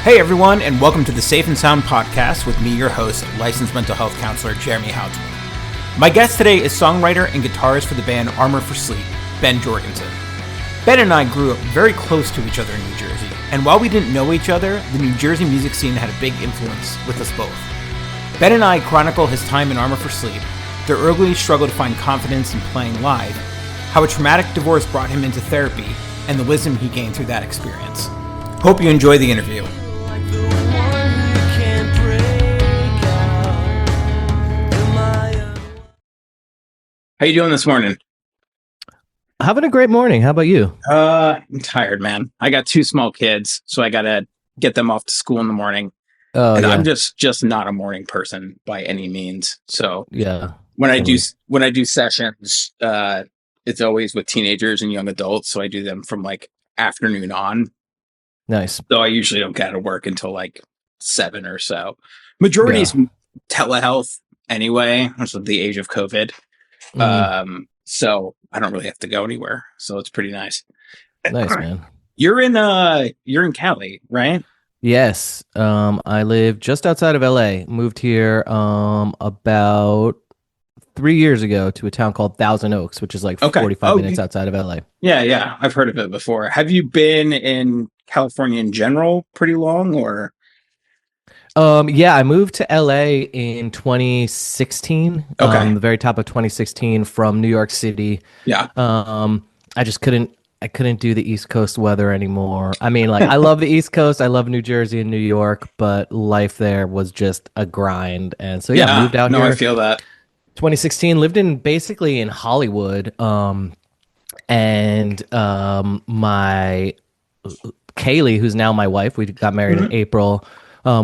Hey everyone, and welcome to the Safe and Sound podcast with me, your host, licensed mental health counselor Jeremy Houghton. My guest today is songwriter and guitarist for the band Armor for Sleep, Ben Jorgensen. Ben and I grew up very close to each other in New Jersey, and while we didn't know each other, the New Jersey music scene had a big influence with us both. Ben and I chronicle his time in Armor for Sleep, their early struggle to find confidence in playing live, how a traumatic divorce brought him into therapy, and the wisdom he gained through that experience. Hope you enjoy the interview. How you doing this morning? Having a great morning. How about you? I'm tired, man. I got two small kids, so I gotta get them off to school in the morning. And yeah. I'm just not a morning person by any means. So yeah, when I do sessions, it's always with teenagers and young adults. So I do them from like afternoon on. Nice. So I usually don't get to work until like 7 or so. Majority is telehealth anyway, which is the age of COVID. So I don't really have to go anywhere. So it's pretty nice. Nice, man. You're in Cali, right? Yes. I live just outside of LA. Moved here about 3 years ago to a town called Thousand Oaks, which is like 45 minutes outside of LA. Yeah. I've heard of it before. Have you been in California in general pretty long, or? Yeah, I moved to LA in 2016. The very top of 2016 from New York City. Yeah. I just couldn't do the East Coast weather anymore. I mean, like, I love the East Coast. I love New Jersey and New York, but life there was just a grind. And so, moved out here. No, I feel that. 2016, lived basically in Hollywood. And my Kaylee, who's now my wife, we got married in April.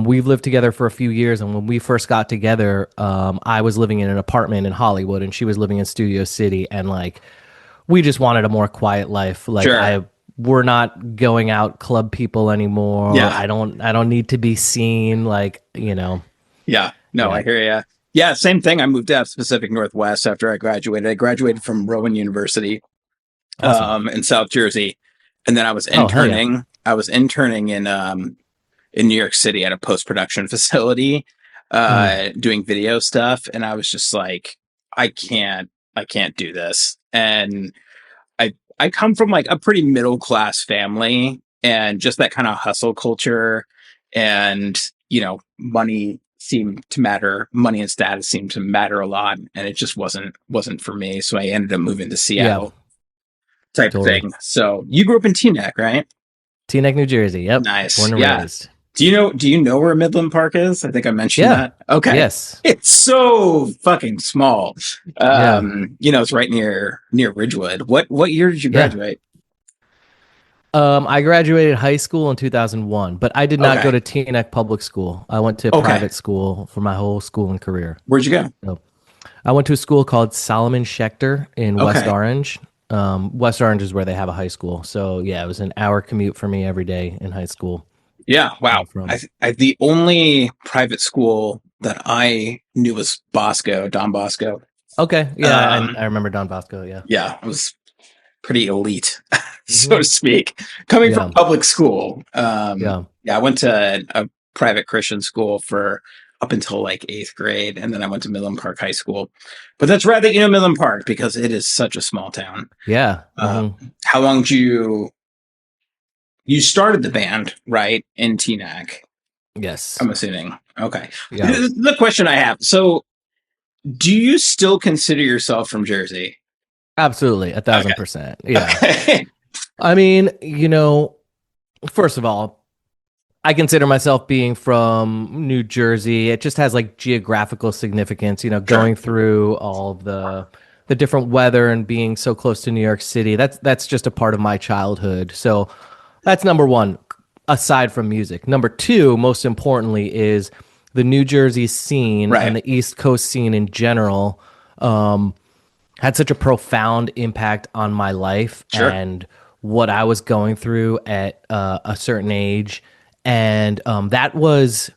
We've lived together for a few years, and when we first got together, I was living in an apartment in Hollywood, and she was living in Studio City, and like, we just wanted a more quiet life. Like, we're not going out club people anymore. Yeah. I don't need to be seen. Like, you know. Yeah. No, I hear you. Yeah. Same thing. I moved out Pacific Northwest after I graduated. I graduated from Rowan University, in South Jersey, and then I was interning. I was interning in New York City at a post-production facility, doing video stuff. And I was just like, I can't do this. And I come from like a pretty middle-class family, and just that kind of hustle culture, and, you know, money seemed to matter. Money and status seemed to matter a lot. And it just wasn't for me. So I ended up moving to Seattle type of thing. So you grew up in Teaneck, right? Teaneck, New Jersey. Yep. Nice. Born and raised. Do you know where Midland Park is? I think I mentioned that. Okay. Yes. It's so fucking small. You know, it's right near Ridgewood. What year did you graduate? I graduated high school in 2001, but I did not go to Teaneck Public School. I went to private school for my whole schooling career. Where'd you go? So, I went to a school called Solomon Schechter in West Orange. West Orange is where they have a high school. So yeah, it was an hour commute for me every day in high school. Yeah. Wow. I the only private school that I knew was Don Bosco. Okay. Yeah. I remember Don Bosco. Yeah. Yeah. It was pretty elite, so to speak, coming from public school. I went to a private Christian school for up until like 8th grade. And then I went to Midland Park High School, but that's rad that you know Midland Park, because it is such a small town. Yeah. How long did you started the band, right, in Teaneck? Yes. I'm assuming. Okay. Yeah. The question I have, so do you still consider yourself from Jersey? Absolutely. 1,000%. Yeah. I mean, you know, first of all, I consider myself being from New Jersey. It just has like geographical significance, you know, going through all of the different weather and being so close to New York City. That's just a part of my childhood. So that's number one, aside from music. Number two, most importantly, is the New Jersey scene and the East Coast scene in general had such a profound impact on my life and what I was going through at a certain age. And that was,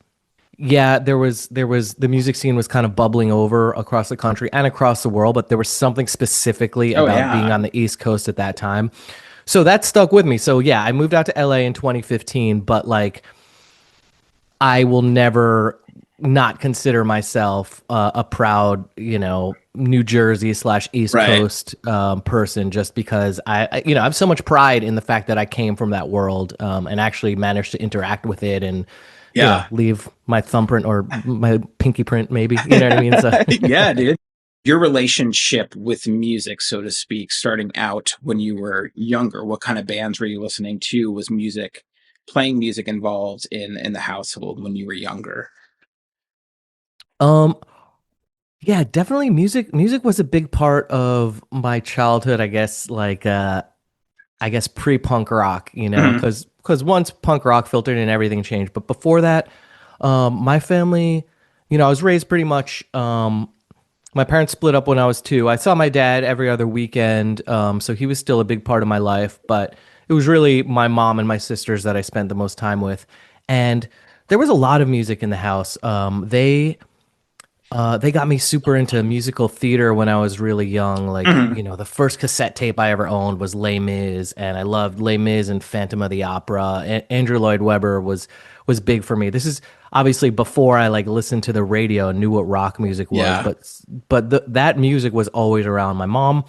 there was the music scene was kind of bubbling over across the country and across the world, but there was something specifically about being on the East Coast at that time. So that stuck with me. So yeah, I moved out to LA in 2015, but like I will never not consider myself a proud, New Jersey / East Right. Coast person, just because I have so much pride in the fact that I came from that world, and actually managed to interact with it and, Yeah. leave my thumbprint or my pinky print, maybe. You know what I mean? So, Yeah, dude. Your relationship with music, so to speak, starting out when you were younger, what kind of bands were you listening to? Was playing music involved in the household when you were younger? um, yeah, definitely music. Music was a big part of my childhood, I guess. I guess pre-punk rock, Mhm. because once punk rock filtered in, everything changed. But before that, my family, I was raised pretty much. My parents split up when I was 2. I saw my dad every other weekend, so he was still a big part of my life. But it was really my mom and my sisters that I spent the most time with, and there was a lot of music in the house. They got me super into musical theater when I was really young. Like, Mhm. the first cassette tape I ever owned was Les Mis, and I loved Les Mis and Phantom of the Opera. Andrew Lloyd Webber was big for me. This is obviously before I like listened to the radio and knew what rock music was, Yeah. but that music was always around. My mom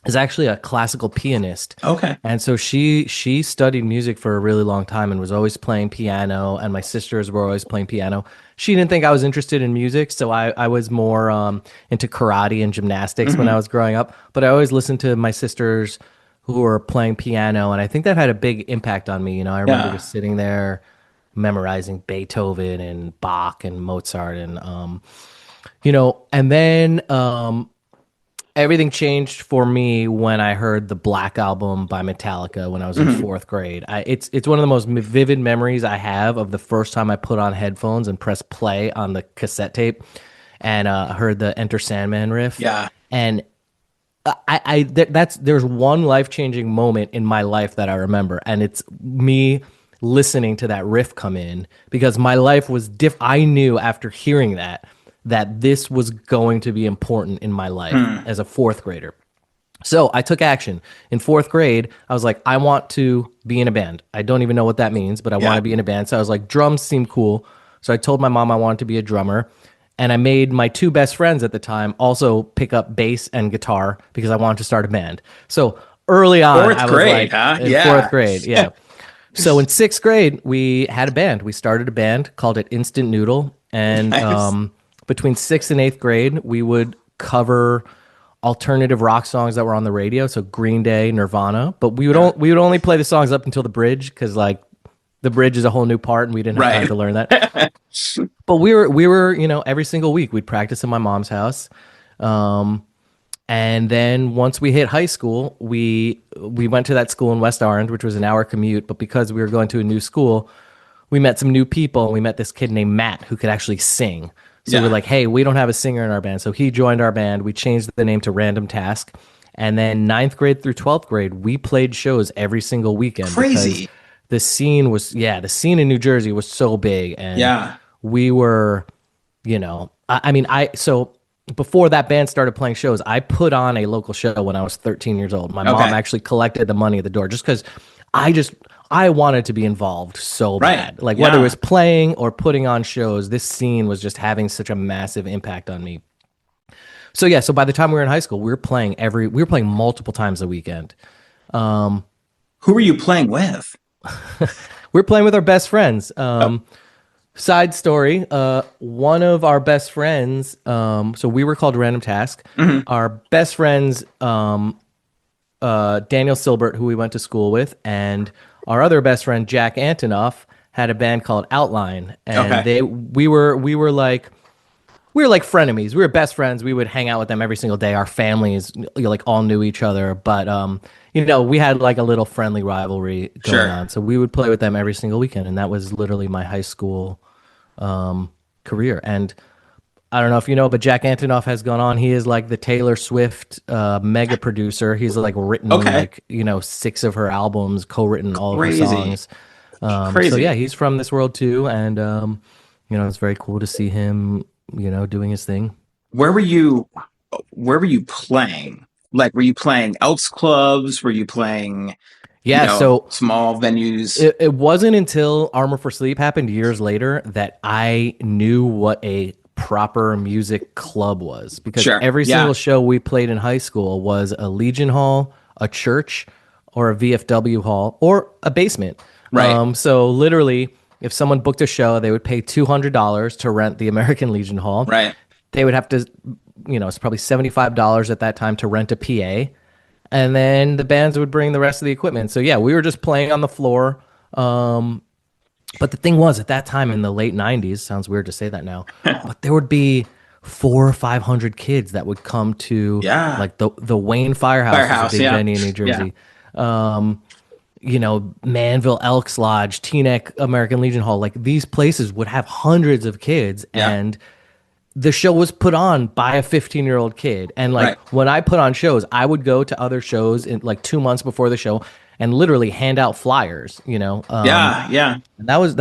is actually a classical pianist. Okay. And so she studied music for a really long time and was always playing piano, and my sisters were always playing piano. She didn't think I was interested in music, so I was more into karate and gymnastics when I Hmm. was growing up. But I always listened to my sisters who were playing piano, and I think that had a big impact on me. I remember Yeah. just sitting there memorizing Beethoven and Bach and Mozart, and and then everything changed for me when I heard the Black Album by Metallica when I was in Hmm. fourth grade. It's one of the most vivid memories I have of the first time I put on headphones and pressed play on the cassette tape and heard the Enter Sandman riff. Yeah. And there's one life changing moment in my life that I remember, and it's me listening to that riff come in, because my life was I knew after hearing that this was going to be important in my life Hmm. as a fourth grader. So I took action. In fourth grade, I was like, I want to be in a band. I don't even know what that means, but I want Yeah. to be in a band. So I was like, drums seem cool. So I told my mom I wanted to be a drummer. And I made my 2 best friends at the time also pick up bass and guitar because I wanted to start a band. So early on, Fourth I was grade, like huh? in fourth Yeah. grade. Yeah. So in sixth grade, we had a band. We started a band, called it Instant Noodle. And Nice. between sixth and eighth grade, we would cover alternative rock songs that were on the radio, so Green Day, Nirvana. But Yeah. we would only play the songs up until the bridge, because like the bridge is a whole new part, and we didn't have time Right. to learn that. But we were every single week we'd practice in my mom's house. Um, and then once we hit high school, we went to that school in West Orange, which was an hour commute. But because we were going to a new school, we met some new people, and we met this kid named Matt who could actually sing. So we're Yeah. like, hey, we don't have a singer in our band. So he joined our band. We changed the name to Random Task. And then ninth grade through 12th grade, we played shows every single weekend because Crazy. the scene in New Jersey was so big. And Yeah. we were, I mean, so before that band started playing shows, I put on a local show when I was 13 years old. My mom Okay. actually collected the money at the door just because I just I wanted to be involved so Right. bad. Like whether it Yeah. was playing or putting on shows, this scene was just having such a massive impact on me. So yeah, so by the time we were in high school, we were playing multiple times a weekend. Who were you playing with? We were playing with our best friends. Oh. Side story, one of our best friends, so we were called Random Task. Mhm. Our best friends, Daniel Silbert, who we went to school with, and our other best friend, Jack Antonoff, had a band called Outline. And Okay. we were like frenemies. We were best friends. We would hang out with them every single day. Our families, like all knew each other, but we had like a little friendly rivalry going Sure. on. So we would play with them every single weekend, and that was literally my high school career. And I don't know if you know, but Jack Antonoff has gone on. He is like the Taylor Swift mega producer. He's like written Okay. like 6 of her albums, co-written all of her Crazy. songs. So yeah, Crazy. he's from this world too, and it's very cool to see him, doing his thing. Where were you? Where were you playing? Like, were you playing Elks clubs? Were you playing? Yeah, so small venues. it wasn't until Armor for Sleep happened years later that I knew what a proper music club was, because Sure. every Yeah. single show we played in high school was a Legion Hall, a church, or a VFW hall, or a basement. Right. So literally, if someone booked a show, they would pay $200 to rent the American Legion Hall. Right. They would have to, it's probably $75 at that time to rent a PA, and then the bands would bring the rest of the equipment. So yeah, we were just playing on the floor. But the thing was, at that time in the late '90s, sounds weird to say that now, but there would be 400 or 500 kids that would come to Yeah. like the Wayne Firehouse, is a big Yeah. venue in New Jersey. Manville Elks Lodge, Teaneck American Legion Hall, like these places would have hundreds of kids, Yeah. and the show was put on by a 15-year-old kid. And like Right. when I put on shows, I would go to other shows in like 2 months before the show and literally hand out flyers, Yeah. Yeah. and that was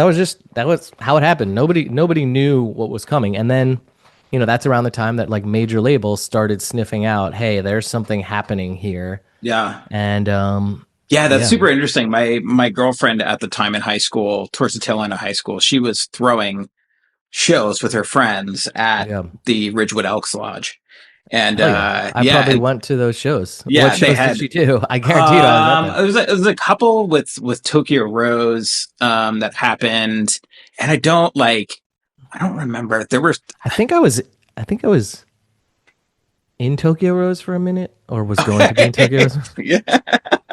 how it happened. Nobody knew what was coming. And then, that's around the time that like major labels started sniffing out, hey, there's something happening here. Yeah. And Yeah, that's super interesting. My girlfriend at the time in high school, towards the tail end of high school, she was throwing shows with her friends at the Ridgewood Elks Lodge. And I probably went to those shows. Yeah, what shows did she do? I guarantee it was a couple with Tokyo Rose that happened, and I don't remember. There were I think I was in Tokyo Rose for a minute, or was going to be in Tokyo Rose. Yeah.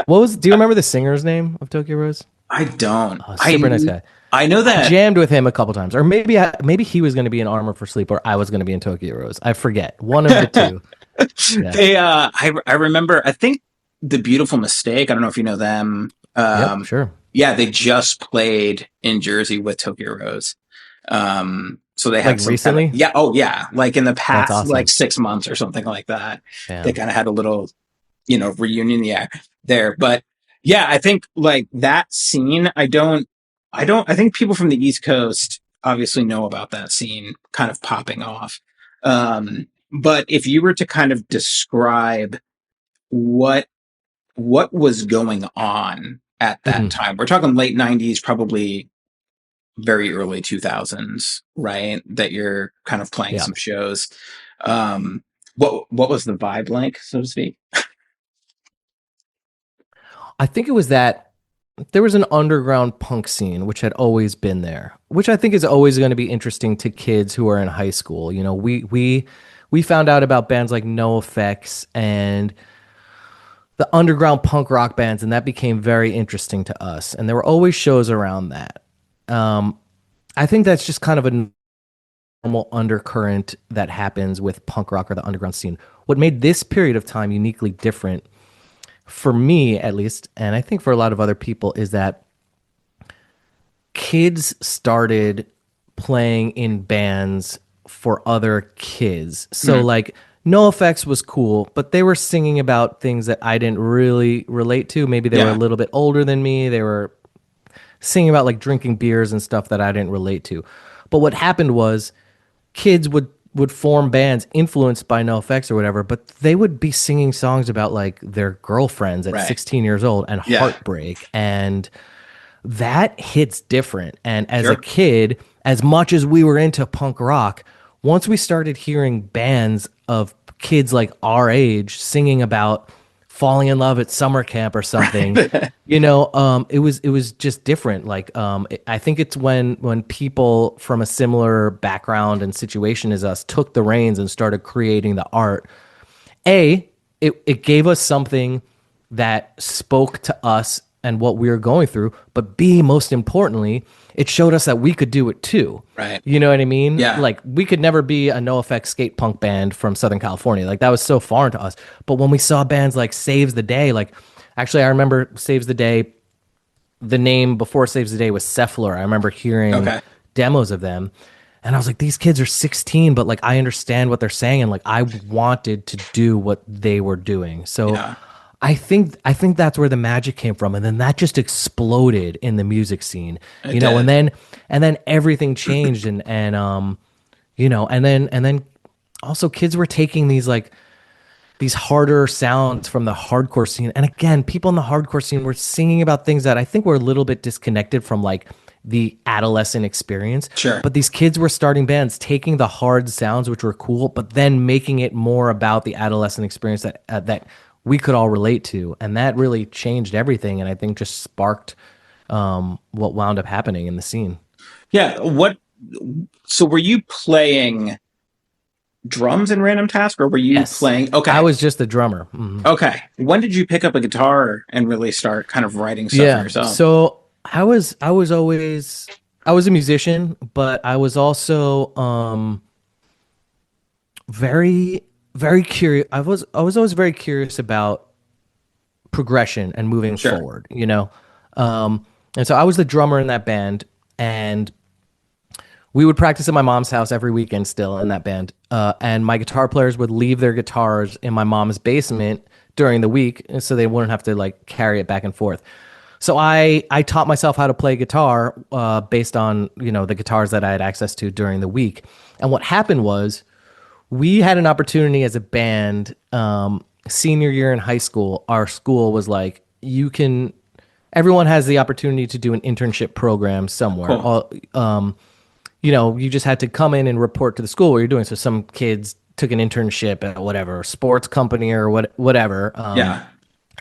Do you remember the singer's name of Tokyo Rose? I don't. Super nice guy. I know that. I jammed with him a couple times, or maybe he was going to be in Armor for Sleep, or I was going to be in Tokyo Rose. I forget, one of the two. Yeah. I remember. I think The Beautiful Mistake. I don't know if you know them. Yep, sure. Yeah, they just played in Jersey with Tokyo Rose. So they had like recently. Yeah. Oh yeah. Like in the past, awesome. like 6 months or something like that. Damn. They kind of had a little, reunion. Yeah, there. But yeah, I think like that scene. I think people from the East Coast obviously know about that scene kind of popping off. But if you were to kind of describe what was going on at that time, we're talking late 90s, probably very early 2000s, right? That you're kind of playing some shows. What was the vibe like, so to speak? I think it was that there was an underground punk scene, which had always been there, which I think is always going to be interesting to kids who are in high school. We found out about bands like NoFX and the underground punk rock bands, and that became very interesting to us. And there were always shows around that. I think that's just kind of a normal undercurrent that happens with punk rock or the underground scene. What made this period of time uniquely different, for me at least, and I think for a lot of other people, is that kids started playing in bands for other kids. So like NoFX was cool, but they were singing about things that I didn't really relate to. Maybe they were a little bit older than me. They were singing about like drinking beers and stuff that I didn't relate to. But what happened was kids would form bands influenced by NoFX or whatever, but they would be singing songs about like their girlfriends at 16 years old and heartbreak. And that hits different. And as a kid, as much as we were into punk rock, once we started hearing bands of kids like our age singing about falling in love at summer camp or something, it was just different. Like, I think it's when people from a similar background and situation as us took the reins and started creating the art. It gave us something that spoke to us and what we were going through, but B, most importantly, it showed us that we could do it too. Right. You know what I mean? Yeah. Like we could never be a NoFX skate punk band from Southern California. Like that was so foreign to us. But when we saw bands like Saves the Day, like actually I remember Saves the Day, the name before Saves the Day was Cephler. I remember hearing demos of them. And I was like, these kids are 16, but like I understand what they're saying. And like I wanted to do what they were doing. So I think that's where the magic came from, and then that just exploded in the music scene, and then everything changed, and then also kids were taking these these harder sounds from the hardcore scene. And again, people in the hardcore scene were singing about things that I think were a little bit disconnected from like the adolescent experience. Sure. But these kids were starting bands, taking the hard sounds, which were cool, but then making it more about the adolescent experience that we could all relate to. And that really changed everything. And I think just sparked what wound up happening in the scene. Yeah. So were you playing drums in Random Task, or were you Yes. playing? Okay. I was just a drummer. Mhm. Okay. When did you pick up a guitar and really start kind of writing stuff for Yeah. yourself? So I was always I was a musician, but I was also very curious. I was always very curious about progression and moving Sure. forward, you know. And so I was the drummer in that band, and we would practice at my mom's house every weekend still in that band. And my guitar players would leave their guitars in my mom's basement during the week, and so they wouldn't have to like carry it back and forth. So I taught myself how to play guitar based on the guitars that I had access to during the week. And what happened was we had an opportunity as a band senior year in high school. Our school was like, everyone has the opportunity to do an internship program somewhere. Cool. You just had to come in and report to the school what you're doing. So some kids took an internship at whatever sports company or whatever. Yeah.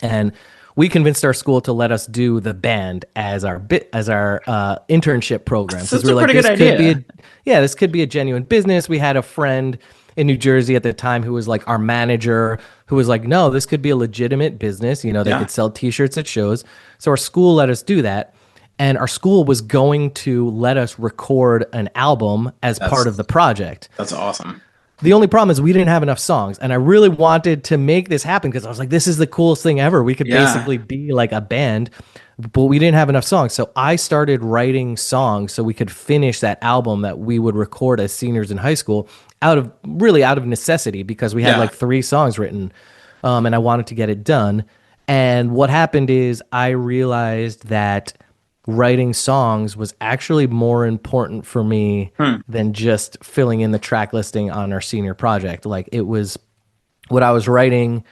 And we convinced our school to let us do the band as our internship program. So that's a pretty good idea. This could be a genuine business. We had a friend in New Jersey at the time who was like our manager, who was like, no, this could be a legitimate business. They Yeah. could sell t-shirts at shows. So our school let us do that. And our school was going to let us record an album as part of the project. That's awesome. The only problem is we didn't have enough songs. And I really wanted to make this happen because I was like, this is the coolest thing ever. We could basically be like a band, but we didn't have enough songs. So I started writing songs so we could finish that album that we would record as seniors in high school out of necessity because we had like 3 songs written and I wanted to get it done. And what happened is I realized that writing songs was actually more important for me than just filling in the track listing on our senior project. Like it was what I was writing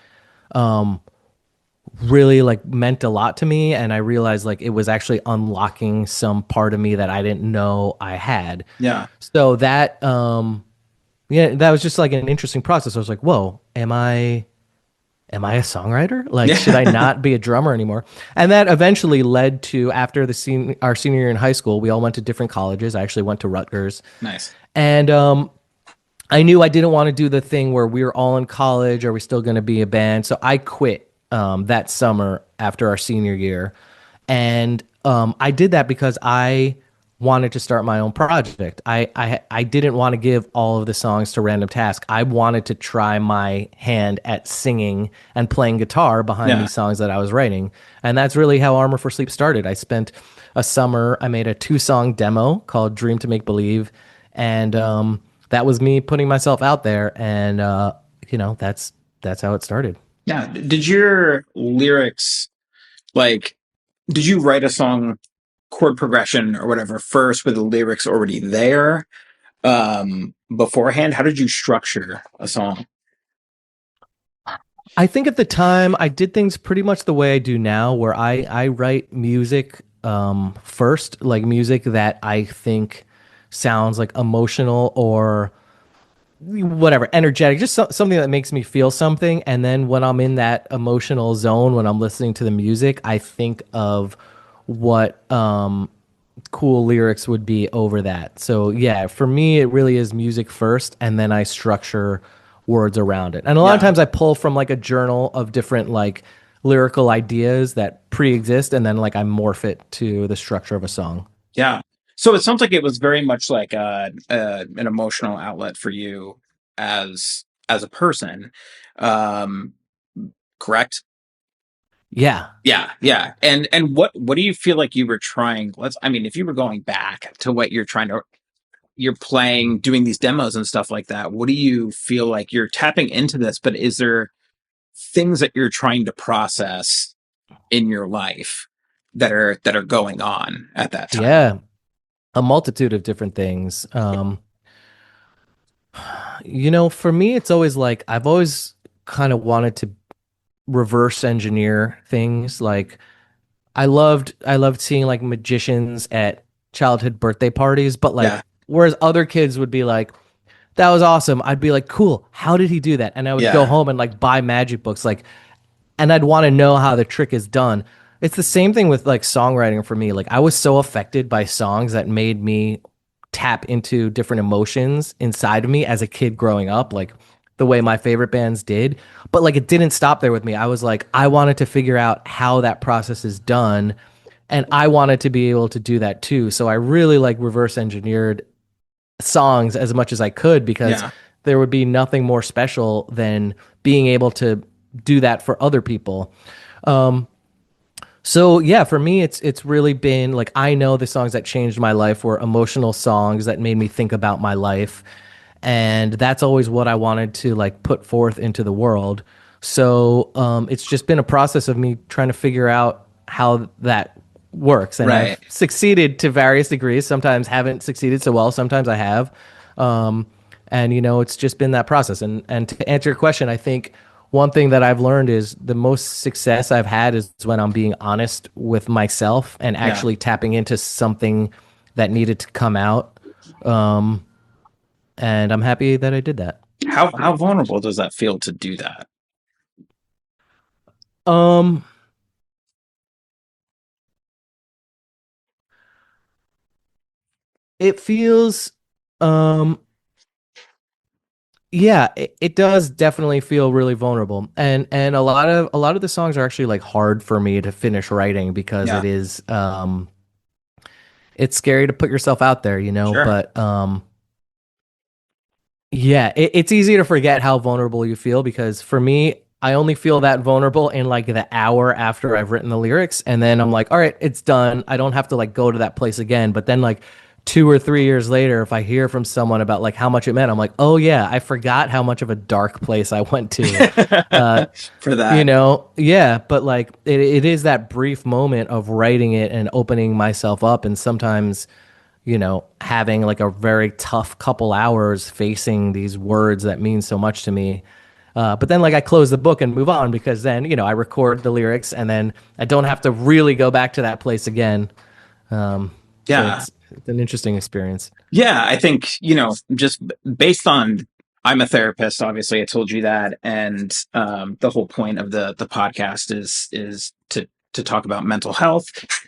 really like meant a lot to me, and I realized like it was actually unlocking some part of me that I didn't know I had. Yeah. So that that was just like an interesting process. I was like, whoa, am I a songwriter? Like, should I not be a drummer anymore? And that eventually led to, after our senior year in high school, we all went to different colleges. I actually went to Rutgers. Nice. And I knew I didn't want to do the thing where we were all in college. Are we still going to be a band? So I quit that summer after our senior year. And I did that because I wanted to start my own project. I didn't want to give all of the songs to Random Task. I wanted to try my hand at singing and playing guitar behind these songs that I was writing. And that's really how Armor for Sleep started. I spent a summer, I made a 2-song demo called Dream to Make Believe. And that was me putting myself out there. And, that's how it started. Yeah. Did your lyrics, like, did you write a song chord progression or whatever first with the lyrics already there beforehand? How did you structure a song? I think at the time I did things pretty much the way I do now, where I write music first, like music that I think sounds like emotional or whatever, energetic, just something that makes me feel something. And then when I'm in that emotional zone, when I'm listening to the music, I think of what cool lyrics would be over that. So yeah, for me, it really is music first, and then I structure words around it. And a lot of times I pull from like a journal of different like lyrical ideas that pre-exist, and then like I morph it to the structure of a song. Yeah. So it sounds like it was very much like an emotional outlet for you as a person. Correct? Yeah. Yeah. And what do you feel like you were trying? If you were going back to what you're playing, doing these demos and stuff like that, what do you feel like you're tapping into this, but is there things that you're trying to process in your life that are going on at that time? Yeah. A multitude of different things. For me, it's always like I've always kind of wanted to reverse engineer things. Like I loved seeing like magicians at childhood birthday parties, but Yeah. like whereas other kids would be like, that was awesome. I'd be like, cool, how did he do that? And I would go Yeah. home and like buy magic books, like, and I'd want to know how the trick is done. It's the same thing with like songwriting for me. Like I was so affected by songs that made me tap into different emotions inside of me as a kid growing up, like the way my favorite bands did. But like it didn't stop there with me. I was like, I wanted to figure out how that process is done. And I wanted to be able to do that too. So I really like reverse engineered songs as much as I could because Yeah. there would be nothing more special than being able to do that for other people. So yeah, for me, it's really been like I know the songs that changed my life were emotional songs that made me think about my life, and that's always what I wanted to like put forth into the world. So it's just been a process of me trying to figure out how that works, and I've Right. succeeded to various degrees. Sometimes haven't succeeded so well. Sometimes I have. Um, and it's just been that process. And to answer your question, I think one thing that I've learned is the most success I've had is when I'm being honest with myself and Yeah. actually tapping into something that needed to come out. Um, and I'm happy that I did that. How vulnerable does that feel to do that? Um, it feels, um, yeah, it does definitely feel really vulnerable. And a lot of the songs are actually like hard for me to finish writing because Yeah. it's scary to put yourself out there, Sure. but yeah, it's easy to forget how vulnerable you feel because for me, I only feel that vulnerable in like the hour after I've written the lyrics. And then I'm like, all right, it's done. I don't have to like go to that place again. But then like 2 or 3 years later, if I hear from someone about like how much it meant, I'm like, oh yeah, I forgot how much of a dark place I went to. Uh, For that. yeah, but like it is that brief moment of writing it and opening myself up. And sometimes having like a very tough couple hours facing these words that mean so much to me. But then like I close the book and move on because then, I record the lyrics and then I don't have to really go back to that place again. So Yeah. it's an interesting experience. Yeah, I think, just based on I'm a therapist, obviously I told you that, and the whole point of the podcast is to talk about mental health,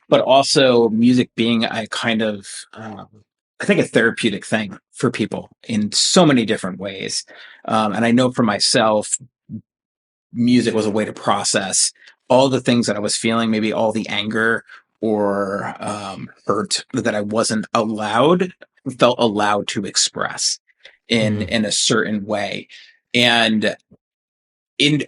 but also music being a kind of I think a therapeutic thing for people in so many different ways. And I know for myself, music was a way to process all the things that I was feeling, maybe all the anger or hurt that I wasn't felt allowed to express in Mm. in a certain way. And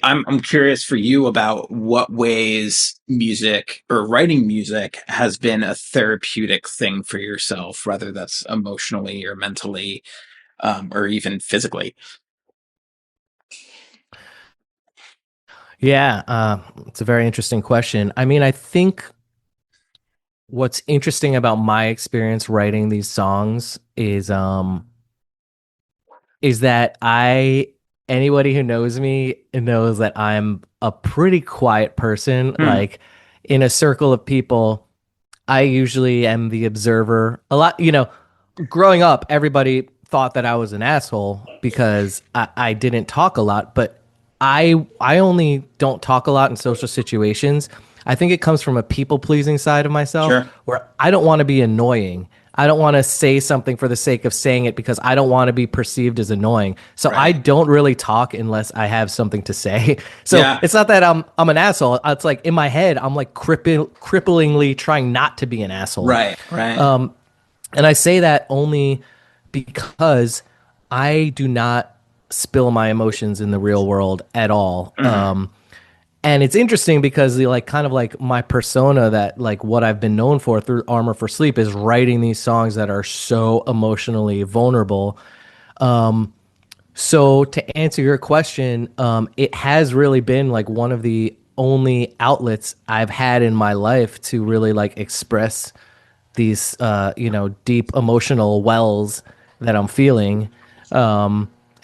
I'm curious for you about what ways music or writing music has been a therapeutic thing for yourself, whether that's emotionally or mentally, or even physically. Yeah, it's a very interesting question. I mean, I think what's interesting about my experience writing these songs is that anybody who knows me knows that I'm a pretty quiet person. Hmm, Like in a circle of people, I usually am the observer. A lot, growing up, everybody thought that I was an asshole because I didn't talk a lot, but I only don't talk a lot in social situations. I think it comes from a people pleasing side of myself sure. where I don't want to be annoying. I don't want to say something for the sake of saying it because I don't want to be perceived as annoying. So I Right. don't really talk unless I have something to say. So Yeah. it's not that I'm an asshole. It's like in my head I'm like cripplingly trying not to be an asshole. Right. Right. And I say that only because I do not spill my emotions in the real world at all. Mhm. And it's interesting because like kind of like my persona that like what I've been known for through Armor for Sleep is writing these songs that are so emotionally vulnerable. So to answer your question, it has really been like one of the only outlets I've had in my life to really like express these deep emotional wells that I'm feeling.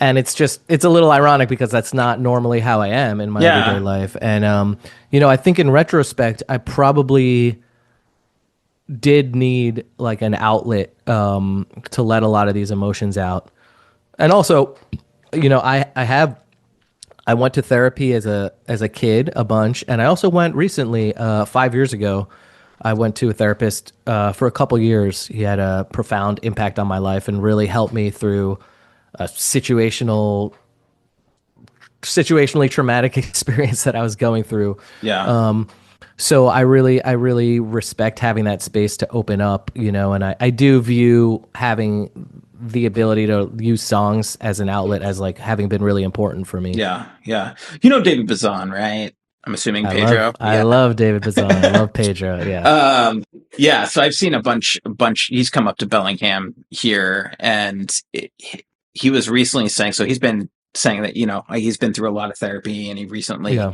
And it's a little ironic because that's not normally how I am in my everyday Yeah. life. And I think in retrospect, I probably did need like an outlet to let a lot of these emotions out. And also, I went to therapy as a kid a bunch, and I also went recently 5 years ago. I went to a therapist for a couple years. He had a profound impact on my life and really helped me through a situationally traumatic experience that I was going through. Yeah. So I really respect having that space to open up, and I do view having the ability to use songs as an outlet as like having been really important for me. Yeah. Yeah. You know David Bazan, right? I'm assuming I love Pedro. I Yeah. love David Bazan. I love Pedro. Yeah. Yeah, so I've seen a bunch. He's come up to Bellingham here, and he was recently saying. So he's been saying that he's been through a lot of therapy, and he recently Yeah.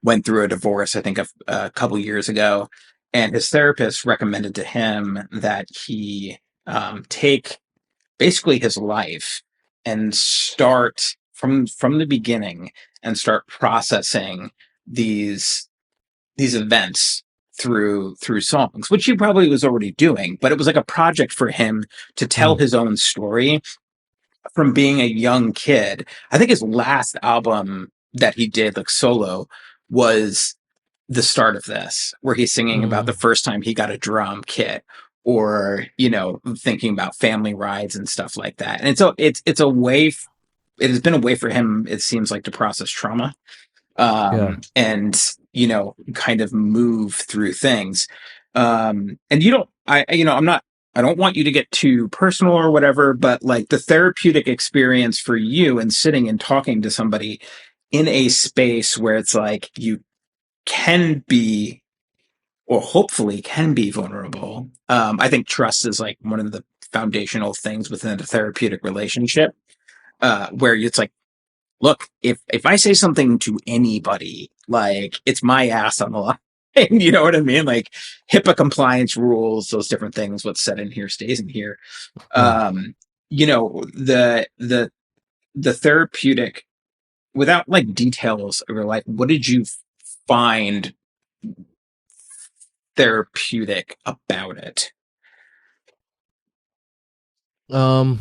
went through a divorce. I think a couple years ago, and his therapist recommended to him that he take basically his life and start from the beginning and start processing these events through songs, which he probably was already doing, but it was like a project for him to tell Mm. his own story from being a young kid. I think his last album that he did like solo was the start of this, where he's singing about the Mm. first time he got a drum kit, or thinking about family rides and stuff like that. And so it's a way it has been a way for him, it seems like, to process trauma, Yeah. and kind of move through things. And you don't I you know I'm not I don't want you to get too personal or whatever, but like the therapeutic experience for you and sitting and talking to somebody in a space where it's like you can be, or hopefully can be, vulnerable. I think trust is like one of the foundational things within a therapeutic relationship, where it's like, look, if I say something to anybody, like, it's my ass on the line. You know what I mean? Like HIPAA compliance rules, those different things. What's said in here stays in here. Yeah. The therapeutic, without like details of your life, what did you find therapeutic about it? Um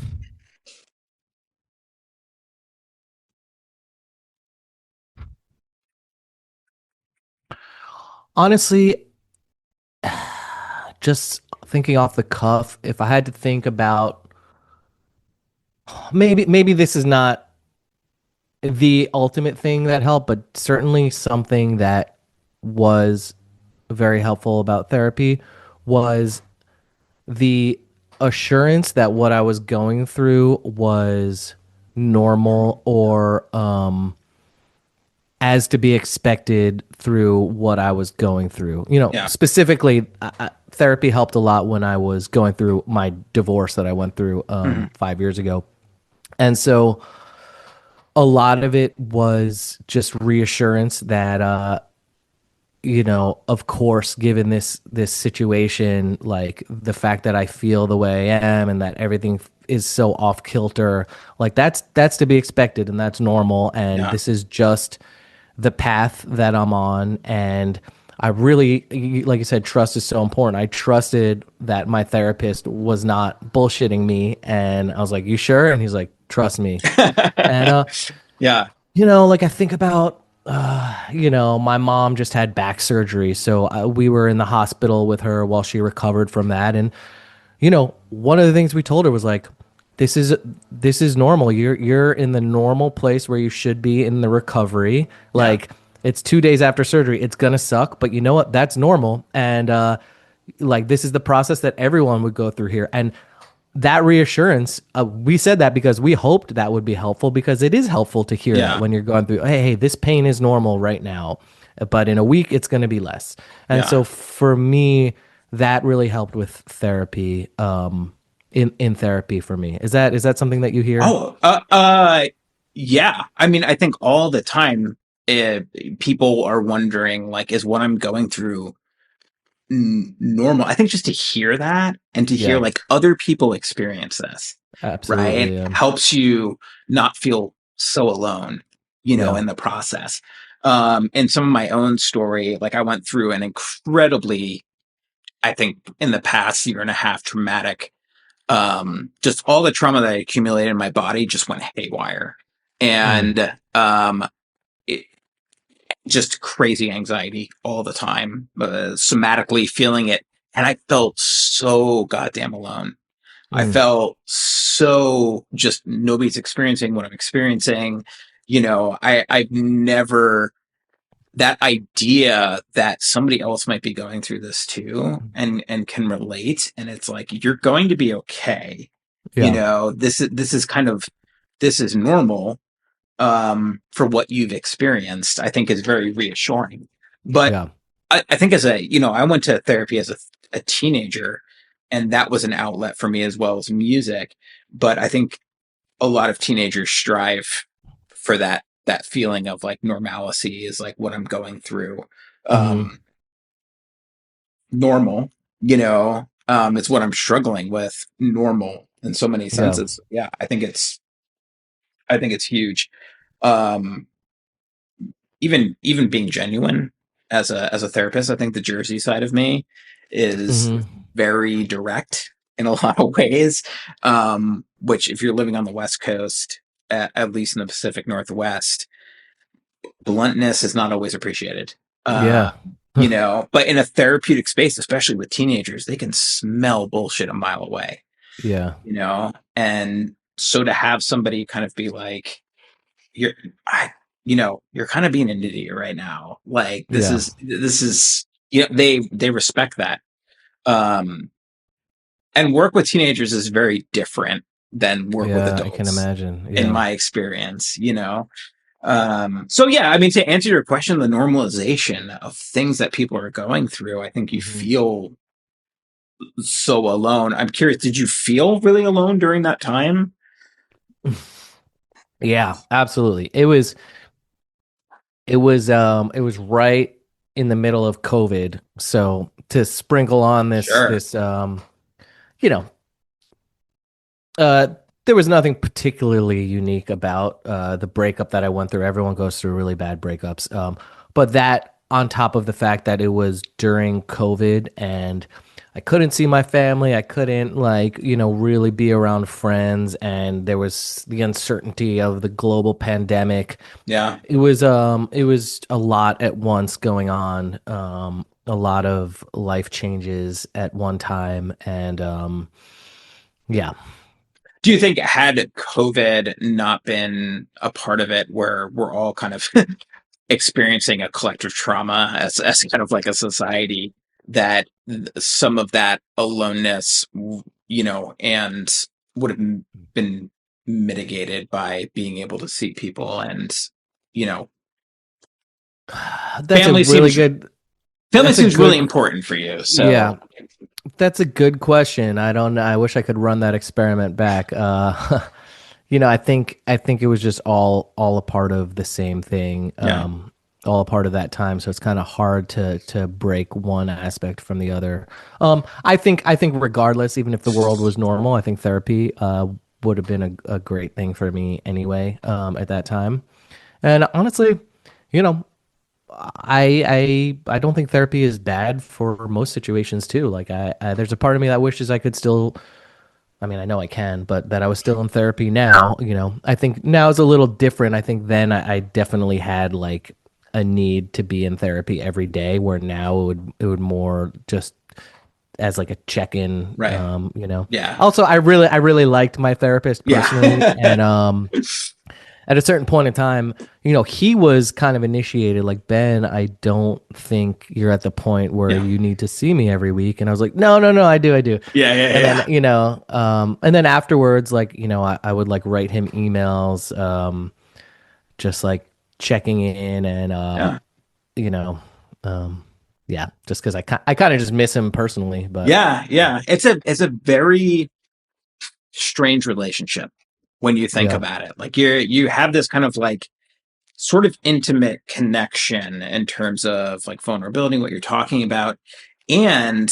Honestly, just thinking off the cuff, if I had to think about, maybe this is not the ultimate thing that helped, but certainly something that was very helpful about therapy was the assurance that what I was going through was normal, or as to be expected through what I was going through. Yeah. Specifically, therapy helped a lot when I was going through my divorce that I went through Mm-hmm. 5 years ago. And so a lot of it was just reassurance that of course, given this situation, like the fact that I feel the way I am and that everything is so off kilter, like that's to be expected and that's normal, and Yeah. this is just the path that I'm on. And I really, like you said, trust is so important. I trusted that my therapist was not bullshitting me, and I was like, "You sure?" And he's like, "Trust me." And Yeah. like I think about, my mom just had back surgery. So we were in the hospital with her while she recovered from that. And, one of the things we told her was like, this is normal. You're in the normal place where you should be in the recovery. Yeah. Like, it's 2 days after surgery. It's going to suck, but you know what? That's normal. And, like, this is the process that everyone would go through here. And that reassurance, we said that because we hoped that would be helpful, because it is helpful to hear that Yeah. when you're going through, hey, this pain is normal right now, but in a week it's going to be less. And Yeah. so for me, that really helped with therapy, in therapy for me. Is that something that you hear? Oh, yeah. I mean, I think all the time, uh, people are wondering, like, is what I'm going through normal. I think just to hear that and to hear Yeah, like other people experience this, right, absolutely. helps you not feel so alone, Yeah. in the process. In some of my own story, like I went through an incredibly, I think in the past year and a half, traumatic, just all the trauma that I accumulated in my body just went haywire. Mm. And it, just crazy anxiety all the time, somatically feeling it. And I felt so goddamn alone. I Mm. felt so just nobody's experiencing what I'm experiencing. I've never, that idea that somebody else might be going through this too and can relate. And it's like, you're going to be okay. Yeah. This is kind of, this is normal, for what you've experienced, I think is very reassuring. But Yeah. I think I went to therapy as a teenager, and that was an outlet for me as well as music. But I think a lot of teenagers strive for that feeling of like normalcy is like what I'm going through. Hmm. Normal, it's what I'm struggling with, normal in so many Yeah. senses. Yeah, I think it's huge. Um, even being genuine as a therapist, I think the Jersey side of me is Hmm. very direct in a lot of ways. Which, if you're living on the West Coast, at least in the Pacific Northwest, bluntness is not always appreciated. Uh, Yeah. but in a therapeutic space, especially with teenagers, they can smell bullshit a mile away. Yeah. And so to have somebody kind of be like, you're I you're kind of being an idiot right now. Like Yeah. this is they respect that. Um and work with teenagers is very different than work with Yeah. I can adults imagine. in Yeah. my experience. So yeah, I mean, to answer your question, the normalization of things that people are going through, I think you Hmm. feel so alone. I'm curious, did you feel really alone during that time? Yeah, absolutely. It was right in the middle of COVID. So to sprinkle on Sure. you know, uh, there was nothing particularly unique about the breakup that I went through. Everyone goes through really bad breakups. But that on top of the fact that it was during COVID and I couldn't see my family, I couldn't really be around friends, and there was the uncertainty of the global pandemic. Yeah. It was a lot at once going on, a lot of life changes at one time, and yeah. Do you think, had COVID not been a part of it, where we're all kind of experiencing a collective trauma as kind of like a society, that some of that aloneness, and would have been mitigated by being able to see people, and you know, That's a family really seems good. family That's a seems really good. important for you. Yeah, So that's a good question. I don't know. I wish I could run that experiment back. I think it was just all a part of the same thing. yeah, All a part of that time. So it's kind of hard to break one aspect from the other. I think regardless, even if the world was normal, I think therapy would have been a great thing for me anyway. At that time, and honestly, you know, I don't think therapy is bad for most situations too. Like there's a part of me that wishes I could still. I mean, I know I can, but that I was still in therapy now. I think now is a little different. I think then I definitely had like a need to be in therapy every day, where now it would more just as like a check-in. right, yeah, Also, I really liked my therapist personally, yeah, and at a certain point in time, he was kind of initiated like, Ben, I don't think you're at the point where yeah, you need to see me every week. And I was like, no, no, no, I do, I do. yeah, yeah, And then, yeah, and then afterwards, like, I would like write him emails, just like checking in and, yeah. you know, yeah, just because I kind of just miss him personally, but Yeah, yeah, yeah. It's a very strange relationship when you think yeah, about it. Like you have this kind of like sort of intimate connection in terms of like vulnerability, what you're talking about. And,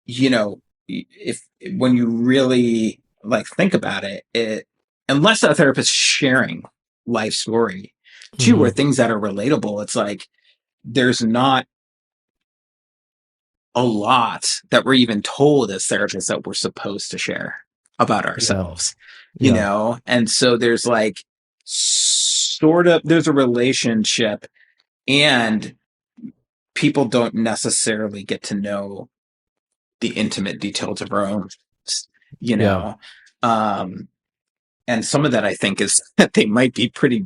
you know, if when you really like think about it, unless a therapist is sharing life story too, or things that are relatable, it's like there's not a lot that we're even told as therapists that we're supposed to share about ourselves, you know? And so there's like sort of, there's a relationship, and people don't necessarily get to know the intimate details of our own, you know? And some of that I think is that they might be pretty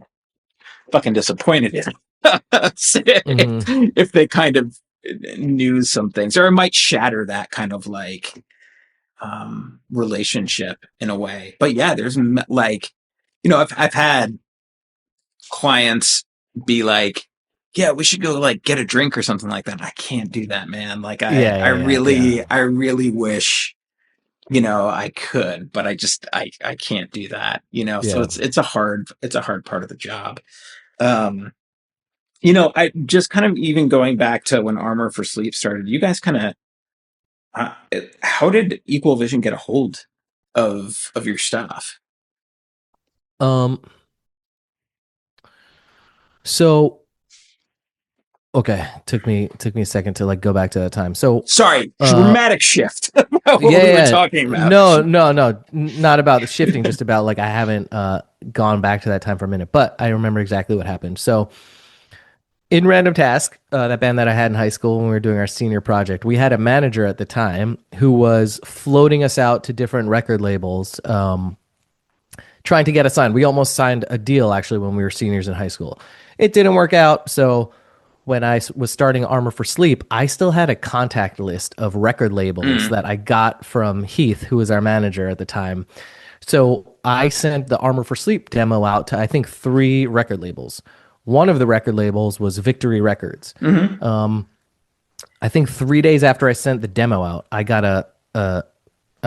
fucking disappointed in if they kind of knew some things, or it might shatter that kind of like relationship in a way. But yeah, there's like, you know, I've had clients be like, yeah, we should go like get a drink or something like that. I can't do that, man. Like I really wish, you know, I could, but I can't do that, you know? So it's a hard part of the job. You know, I just kind of even going back to when Armor for Sleep started, you guys kind of, how did Equal Vision get a hold of your stuff? So okay, took me a second to like go back to that time. So sorry, dramatic shift. What we were talking about. No, not about the shifting, just about like I haven't gone back to that time for a minute, but I remember exactly what happened. So in Random Task, that band that I had in high school when we were doing our senior project, we had a manager at the time who was floating us out to different record labels, trying to get us signed. We almost signed a deal actually when we were seniors in high school. It didn't work out, so when I was starting Armor for Sleep, I still had a contact list of record labels that I got from Heath, who was our manager at the time. So I sent the Armor for Sleep demo out to, I think, 3 record labels. One of the record labels was Victory Records. I think 3 days after I sent the demo out, I got a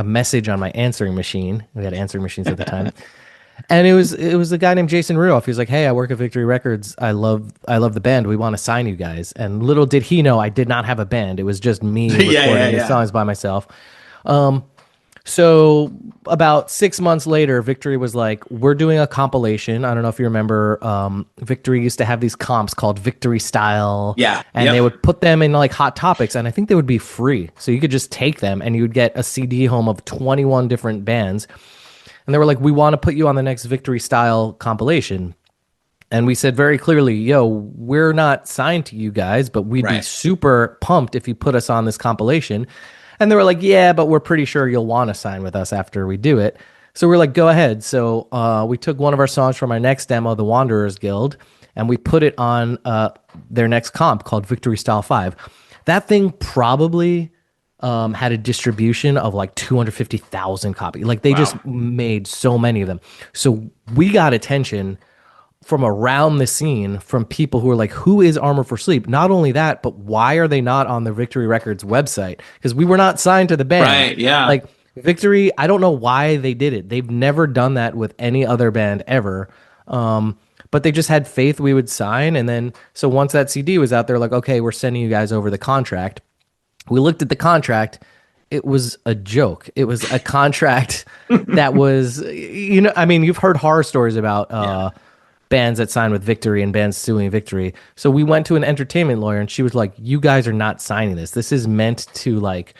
message on my answering machine. We had answering machines at the time. And it was a guy named Jason Rudolph. He was like, "Hey, I work at Victory Records. I love the band. We want to sign you guys." And little did he know I did not have a band. It was just me recording the songs by myself. So about 6 months later, Victory was like, "We're doing a compilation." I don't know if you remember. Victory used to have these comps called Victory Style. Yeah. And they would put them in like Hot Topics, and I think they would be free. So you could just take them and you would get a CD home of 21 different bands. And they were like, "We want to put you on the next Victory Style compilation." And we said very clearly, "Yo, we're not signed to you guys, but we'd be super pumped if you put us on this compilation." And they were like, "Yeah, but we're pretty sure you'll want to sign with us after we do it." So we're like, "Go ahead." So we took one of our songs from our next demo, The Wanderers Guild, and we put it on their next comp called Victory Style 5. That thing probably had a distribution of like 250,000 copies. Like they just made so many of them. So we got attention from around the scene from people who were like, "Who is Armor for Sleep?" Not only that, but why are they not on the Victory Records website? Because we were not signed to the band. Right, yeah. Like Victory, I don't know why they did it. They've never done that with any other band ever. But they just had faith we would sign. And then, so once that CD was out, they're like, "Okay, we're sending you guys over the contract." We looked at the contract. It was a joke. It was a contract that was, you know, I mean, you've heard horror stories about bands that sign with Victory and bands suing Victory. So we went to an entertainment lawyer and she was like, "You guys are not signing this. This is meant to like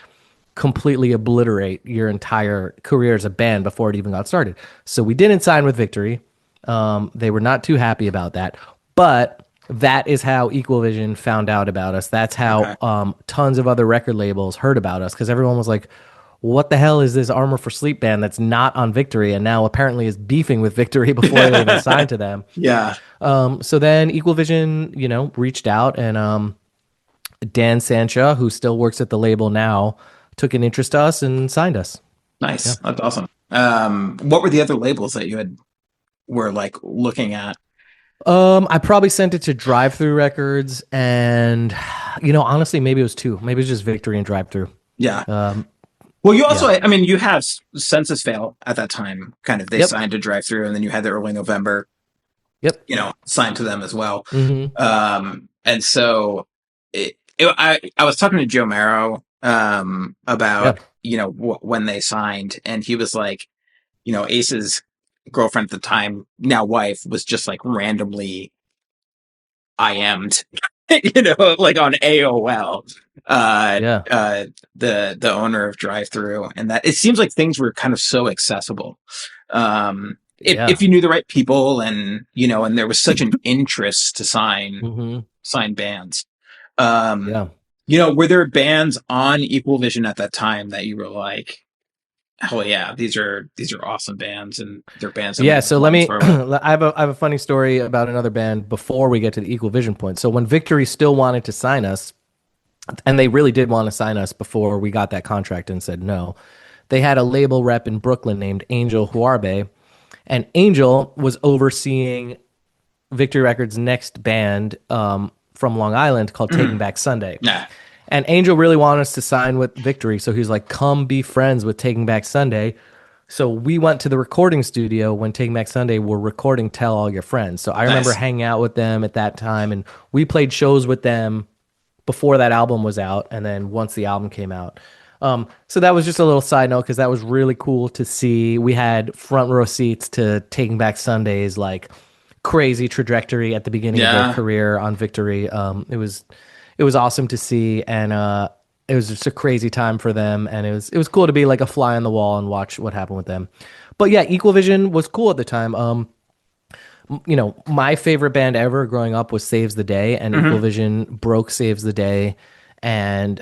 completely obliterate your entire career as a band before it even got started." So we didn't sign with Victory. They were not too happy about that. But that is how Equal Vision found out about us. That's how tons of other record labels heard about us, because everyone was like, "What the hell is this Armor for Sleep band that's not on Victory and now apparently is beefing with Victory before they even signed to them?" Yeah. So then Equal Vision, you know, reached out, and Dan Sancha, who still works at the label now, took an interest to us and signed us. Nice. Yeah. That's awesome. What were the other labels that you were like looking at? I probably sent it to Drive Through Records, and you know, honestly, maybe it was 2. Maybe it was just Victory and Drive Through. Yeah. Well, you also, I mean, you have Census Fail at that time. Kind of, they signed to Drive Through, and then you had the Early November. Yep. You know, signed to them as well. Mm-hmm. And so I was talking to Joe Marrow Yeah. about when they signed, and he was like, Ace's girlfriend at the time, now wife, was just like randomly IM'd, like on AOL. Uh, Yeah. the owner of Drive Through, and that it seems like things were kind of so accessible. If Yeah. you knew the right people, and and there was such an interest to Hmm. sign bands. Um, Yeah. were there bands on Equal Vision at that time that you were like, hell yeah, these are awesome bands, and they're bands I'm Yeah, going to so let plug and me tour with. I have a funny story about another band before we get to the Equal Vision point. So when Victory still wanted to sign us, and they really did want to sign us before we got that contract and said no. They had a label rep in Brooklyn named Angel Huarbe, and Angel was overseeing Victory Records' next band from Long Island called Taking Mm, Back Sunday. yeah, And Angel really wanted us to sign with Victory, so he's like, "Come be friends with Taking Back Sunday." So we went to the recording studio when Taking Back Sunday were recording "Tell All Your Friends." So I remember nice. hanging out with them at that time, and we played shows with them before that album was out, and then once the album came out. So that was just a little side note because that was really cool to see. We had front row seats to Taking Back Sunday's like crazy trajectory at the beginning of their Yeah. career on Victory. It was awesome to see, and it was just a crazy time for them, and it was cool to be like a fly on the wall and watch what happened with them. But yeah, Equal Vision was cool at the time. My favorite band ever growing up was Saves the Day, and Equal Hmm. Vision broke Saves the Day. And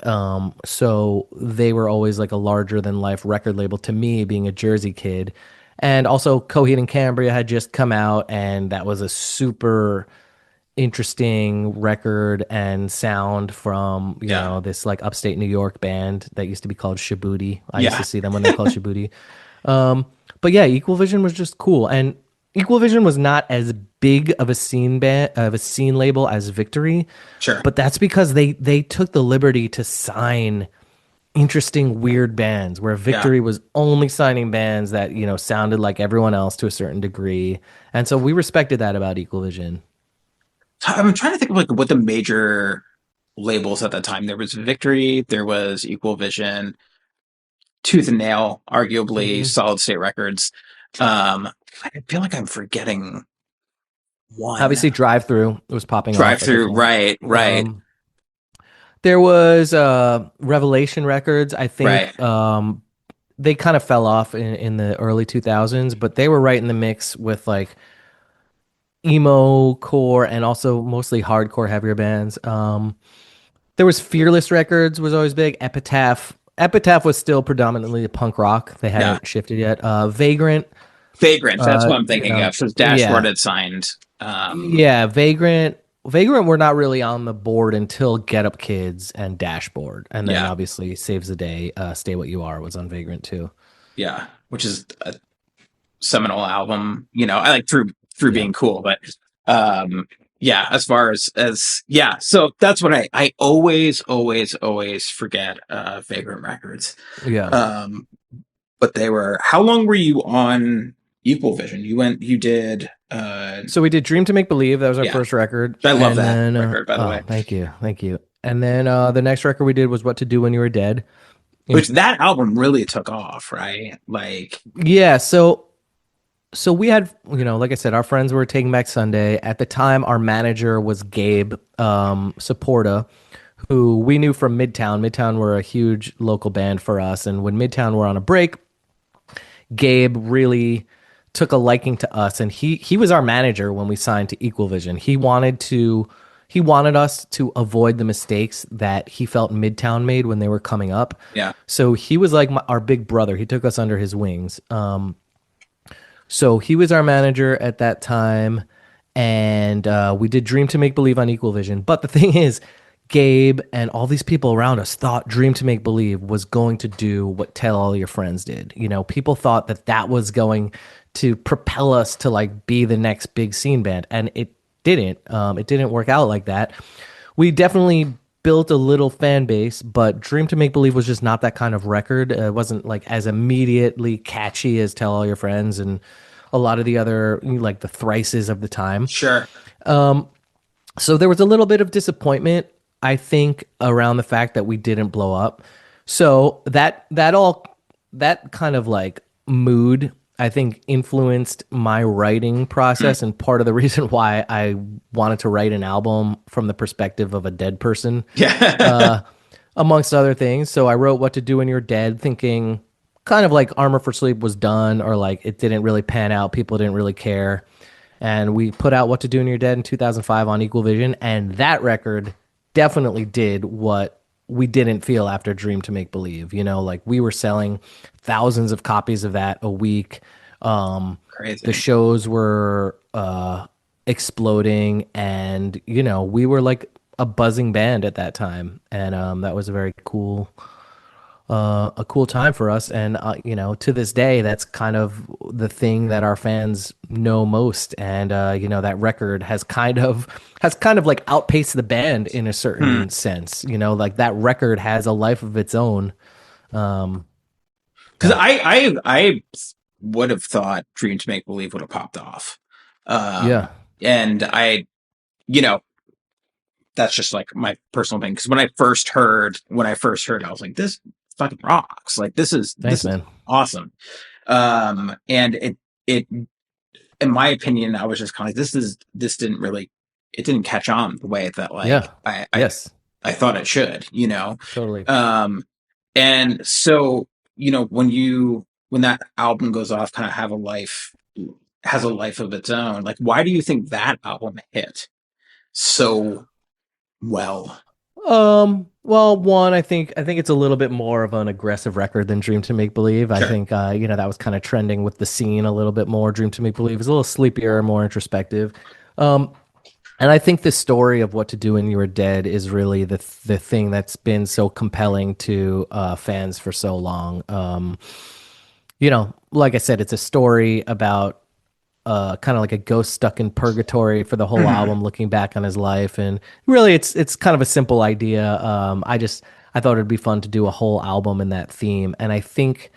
so they were always like a larger than life record label to me, being a Jersey kid. And also, Coheed and Cambria had just come out, and that was a super interesting record and sound from Yeah. this like upstate New York band that used to be called Shibuti. I used to Yeah. see them when they were called Shibuti. But yeah, Equal Vision was just cool, and Equal Vision was not as big of a scene label as Victory, Sure. but that's because they took the liberty to sign interesting, weird bands, where Yeah. Victory was only signing bands that sounded like everyone else to a certain degree, and so we respected that about Equal Vision. I'm trying to think of like what the major labels at that time. There was Victory, there was Equal Vision, Tooth and Nail, arguably Hmm. Solid State Records. Um, I feel like I'm forgetting one. Obviously, Drive Through was popping Drive off at the Through, time. right, right, Um, there was Revelation Records. I right. think they kind of fell off in the early 2000s, but they were right in the mix with like emo core and also mostly hardcore heavier bands. There was Fearless Records was always big. Epitaph was still predominantly punk rock. They Yeah. hadn't shifted yet. Vagrant, Vagrant, that's what I'm you thinking know, of. So Dashboard yeah, had signed. yeah. Vagrant were not really on the board until Get Up Kids and Dashboard, and then Yeah, obviously Saves the Day. Stay What You Are was on Vagrant too. yeah, which is a seminal album. I like through Yeah, being cool, but um, yeah, as far as yeah, so that's what I always forget Vagrant Records. yeah. Um, but they were. How long were you on Equal Vision? You did. So we did Dream to Make Believe. That was our Yeah, first record, I love and that then record, by the oh, way. thank you. And then the next record we did was What to Do When You Were Dead. And Which that album really took off, right? Like, yeah, so we had, like I said, our friends were Taking Back Sunday. At the time, our manager was Gabe Saporta, who we knew from Midtown. Midtown were a huge local band for us, and when Midtown were on a break, Gabe really took a liking to us, and he was our manager when we signed to Equal Vision. He wanted us to avoid the mistakes that he felt Midtown made when they were coming up. yeah, So he was like our big brother. He took us under his wings. So he was our manager at that time, and we did Dream to Make Believe on Equal Vision. But the thing is, Gabe and all these people around us thought Dream to Make Believe was going to do what Tell All Your Friends did. People thought that that was going to propel us to like be the next big scene band, and it didn't. It didn't work out like that. We definitely built a little fan base, but Dream to Make Believe was just not that kind of record. It wasn't like as immediately catchy as Tell All Your Friends and a lot of the other like the Thrices of the time. sure. So there was a little bit of disappointment I think, around the fact that we didn't blow up. So that kind of like mood, I think, influenced my writing Mm. process, and part of the reason why I wanted to write an album from the perspective of a dead person, Yeah. uh, amongst other things. So I wrote "What to Do When You're Dead," thinking kind of like Armor for Sleep was done, or like it didn't really pan out. People didn't really care. And we put out "What to Do When You're Dead" in 2005 on Equal Vision, and that record definitely did what we didn't feel after Dream to Make Believe. Like we were selling thousands of copies of that a week. The Crazy. shows were exploding, and we were like a buzzing band at that time, and that was a very cool a cool time for us. And to this day, that's kind of the thing that our fans know most. And that record has kind of like outpaced the band in a Hmm. certain sense. Like that record has a life of its own. Um, Because yeah, I would have thought Dream to Make Believe would have popped off. yeah, And you know, that's just like my personal thing. Because when I first heard, I was like, this fucking rocks. Like thanks, this is man. awesome. And it, in my opinion, I was just kind of like, this didn't really, it didn't catch on the way that like Yeah, I, I, yes, I thought it should, totally. Um, and so, when that album goes off, kind of has a life of its own. Like, why do you think that album hit so well? Well, one, I think it's a little bit more of an aggressive record than Dream to Make Believe. I Sure. think that was kind of trending with the scene a little bit more. Dream to Make Believe is a little sleepier, more introspective. Um, and I think the story of What to Do When You Were Dead is really the thing that's been so compelling to fans for so long. Like I said, it's a story about kind of like a ghost stuck in purgatory for the whole Mhm. album, looking back on his life. And really, it's kind of a simple idea. I thought it'd be fun to do a whole album in that theme, and I think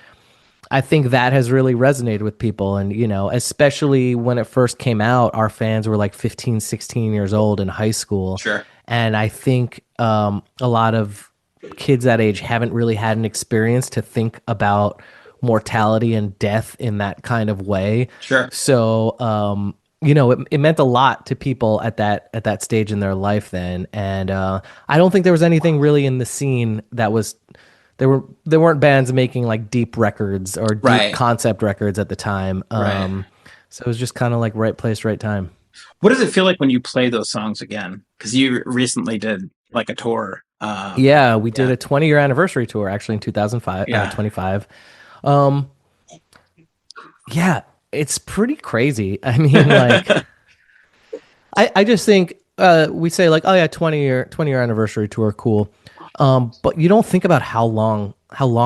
that has really resonated with people. And especially when it first came out, our fans were like 15, 16 years old in high school, Sure. and I think a lot of kids that age haven't really had an experience to think about mortality and death in that kind of way. Sure. So, it meant a lot to people at that stage in their life then. And I don't think there was anything really in the scene that was there weren't bands making like deep records or deep Right. concept records at the time. Right. So it was just kind of like right place, right time. What does it feel like when you play those songs again? Because you recently did like a tour. Yeah, we did Yeah. a 20-year anniversary tour actually in 2005, Yeah. 25. Um, yeah, it's pretty crazy. I mean, like, I just think we say like, oh yeah, 20-year anniversary tour, cool. But you don't think about how long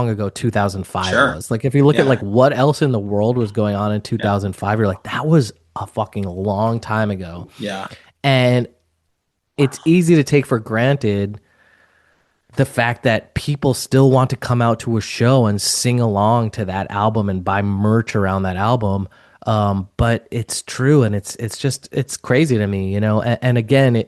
ago 2005 Sure. was. Like if you look at Yeah. like what else in the world was going on in 2005, you're like, that was a fucking long time ago. Yeah. And it's easy to take for granted the fact that people still want to come out to a show and sing along to that album and buy merch around that album. But it's true, and it's crazy to me, and again,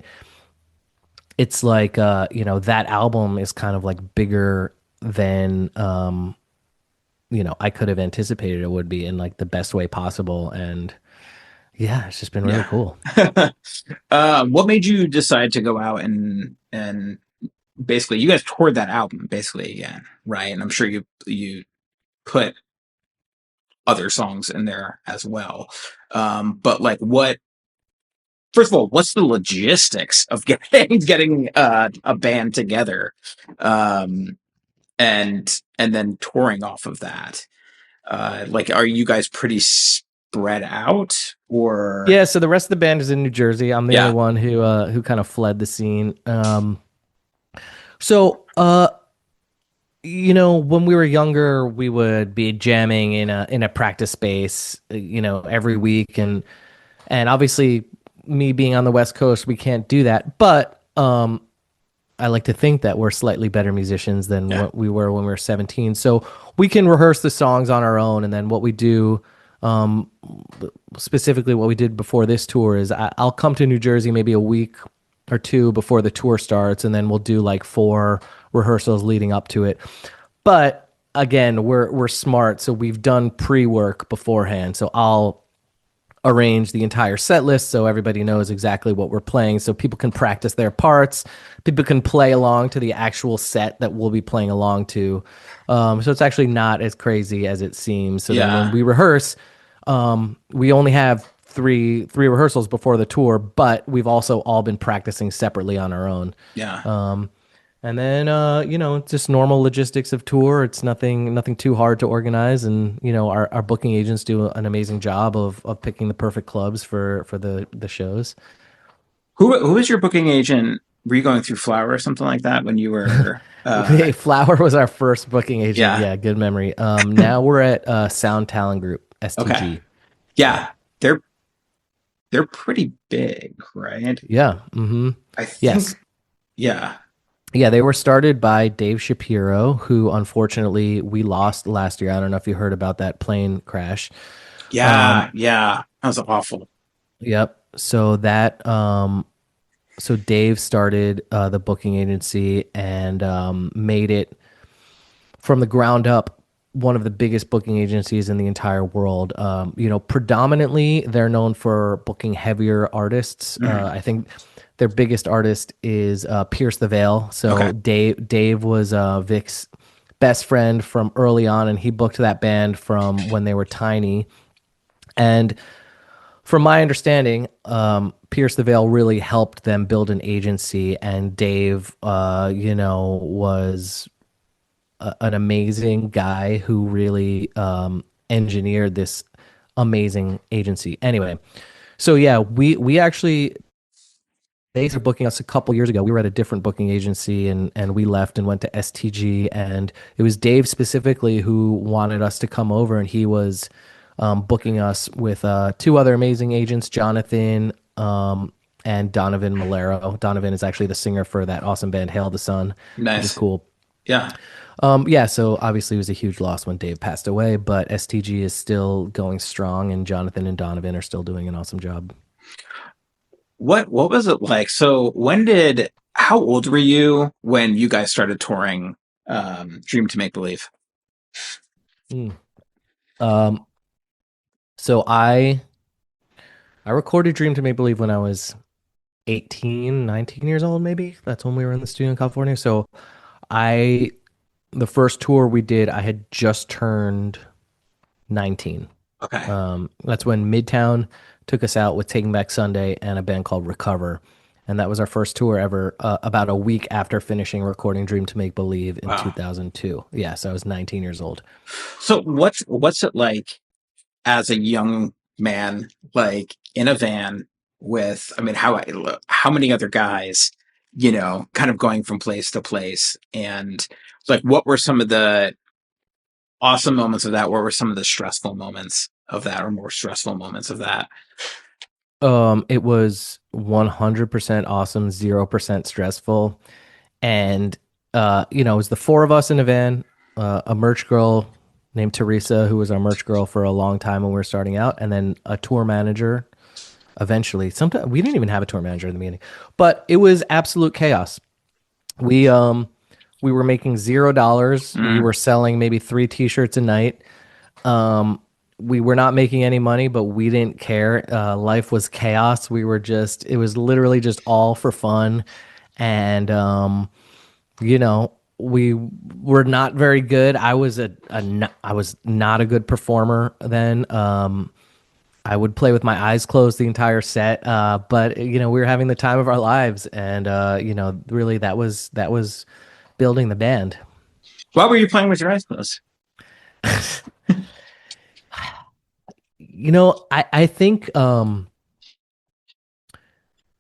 it's like that album is kind of like bigger than I could have anticipated it would be in like the best way possible. And yeah, it's just been really Yeah. cool. What made you decide to go out and basically you guys toured that album basically again, right? And I'm sure you put other songs in there as well. But like what first of all, what's the logistics of getting a band together? Um and then touring off of that. Like are you guys pretty spread out or Yeah, so the rest of the band is in New Jersey. I'm the only yeah, one who kind of fled the scene. So when we were younger, we would be jamming in a practice space, every week, and obviously, me being on the West Coast, we can't do that. But I like to think that we're slightly better musicians than yeah. what we were when we were 17. So we can rehearse the songs on our own, and then what we do, specifically what we did before this tour, is I'll come to New Jersey maybe a week or two before the tour starts, and then we'll do like 4 rehearsals leading up to it. But again, we're smart, so we've done pre-work beforehand. So I'll arrange the entire set list so everybody knows exactly what we're playing, so people can practice their parts. People can play along to the actual set that we'll be playing along to. So it's actually not as crazy as it seems. So then when we rehearse, we only have three rehearsals before the tour, but we've also all been practicing separately on our own. And then it's just normal logistics of tour. It's nothing too hard to organize, and our booking agents do an amazing job of picking the perfect clubs for the shows. Who was your booking agent? Were you going through Flower or something like that when you were? Flower was our first booking agent. Yeah. Yeah, good memory. Now we're at Sound Talent Group, STG. Okay. Yeah, they're pretty big, right? Yeah. Mm-hmm. I think. Yes. Yeah. Yeah, they were started by Dave Shapiro, who unfortunately we lost last year. I don't know if you heard about that plane crash. Yeah. Yeah. That was awful. Yep. So so Dave started the booking agency and made it from the ground up one of the biggest booking agencies in the entire world. Predominantly they're known for booking heavier artists. I think their biggest artist is Pierce the Veil. So Dave was Vic's best friend from early on, and he booked that band from when they were tiny. And from my understanding, Pierce the Veil really helped them build an agency, and Dave, was an amazing guy who really engineered this amazing agency. Anyway, so yeah, we actually, they started booking us a couple years ago. We were at a different booking agency, and we left and went to STG, and it was Dave specifically who wanted us to come over, and he was booking us with 2 other amazing agents, Jonathan and Donovan Malero. Donovan is actually the singer for that awesome band Hail the Sun. Nice. Which is cool. Yeah. So obviously it was a huge loss when Dave passed away, but STG is still going strong, and Jonathan and Donovan are still doing an awesome job. What was it like? So how old were you when you guys started touring Dream to Make Believe? So I recorded Dream to Make Believe when I was 18, 19 years old, maybe. That's when we were in the studio in California. So the first tour we did, I had just turned 19. Okay. That's when Midtown took us out with Taking Back Sunday and a band called Recover. And that was our first tour ever, about a week after finishing recording Dream to Make Believe in 2002. Yeah, so I was 19 years old. So what's it like as a young man, like in a van with, how many other guys, kind of going from place to place, and like, what were some of the awesome moments of that? What were some of the stressful moments of that, or more stressful moments of that? It was 100% awesome, 0% stressful. And, it was the 4 of us in a van, a merch girl named Teresa, who was our merch girl for a long time when we were starting out, and then a tour manager. Eventually, sometimes we didn't even have a tour manager in the beginning, but it was absolute chaos. We were making $0. We were selling maybe 3 t-shirts a night. We were not making any money, but we didn't care. Life was chaos. It was literally just all for fun. And, we were not very good. I was not a good performer then. I would play with my eyes closed the entire set. But we were having the time of our lives, and really that was building the band. Why were you playing with your eyes closed? I think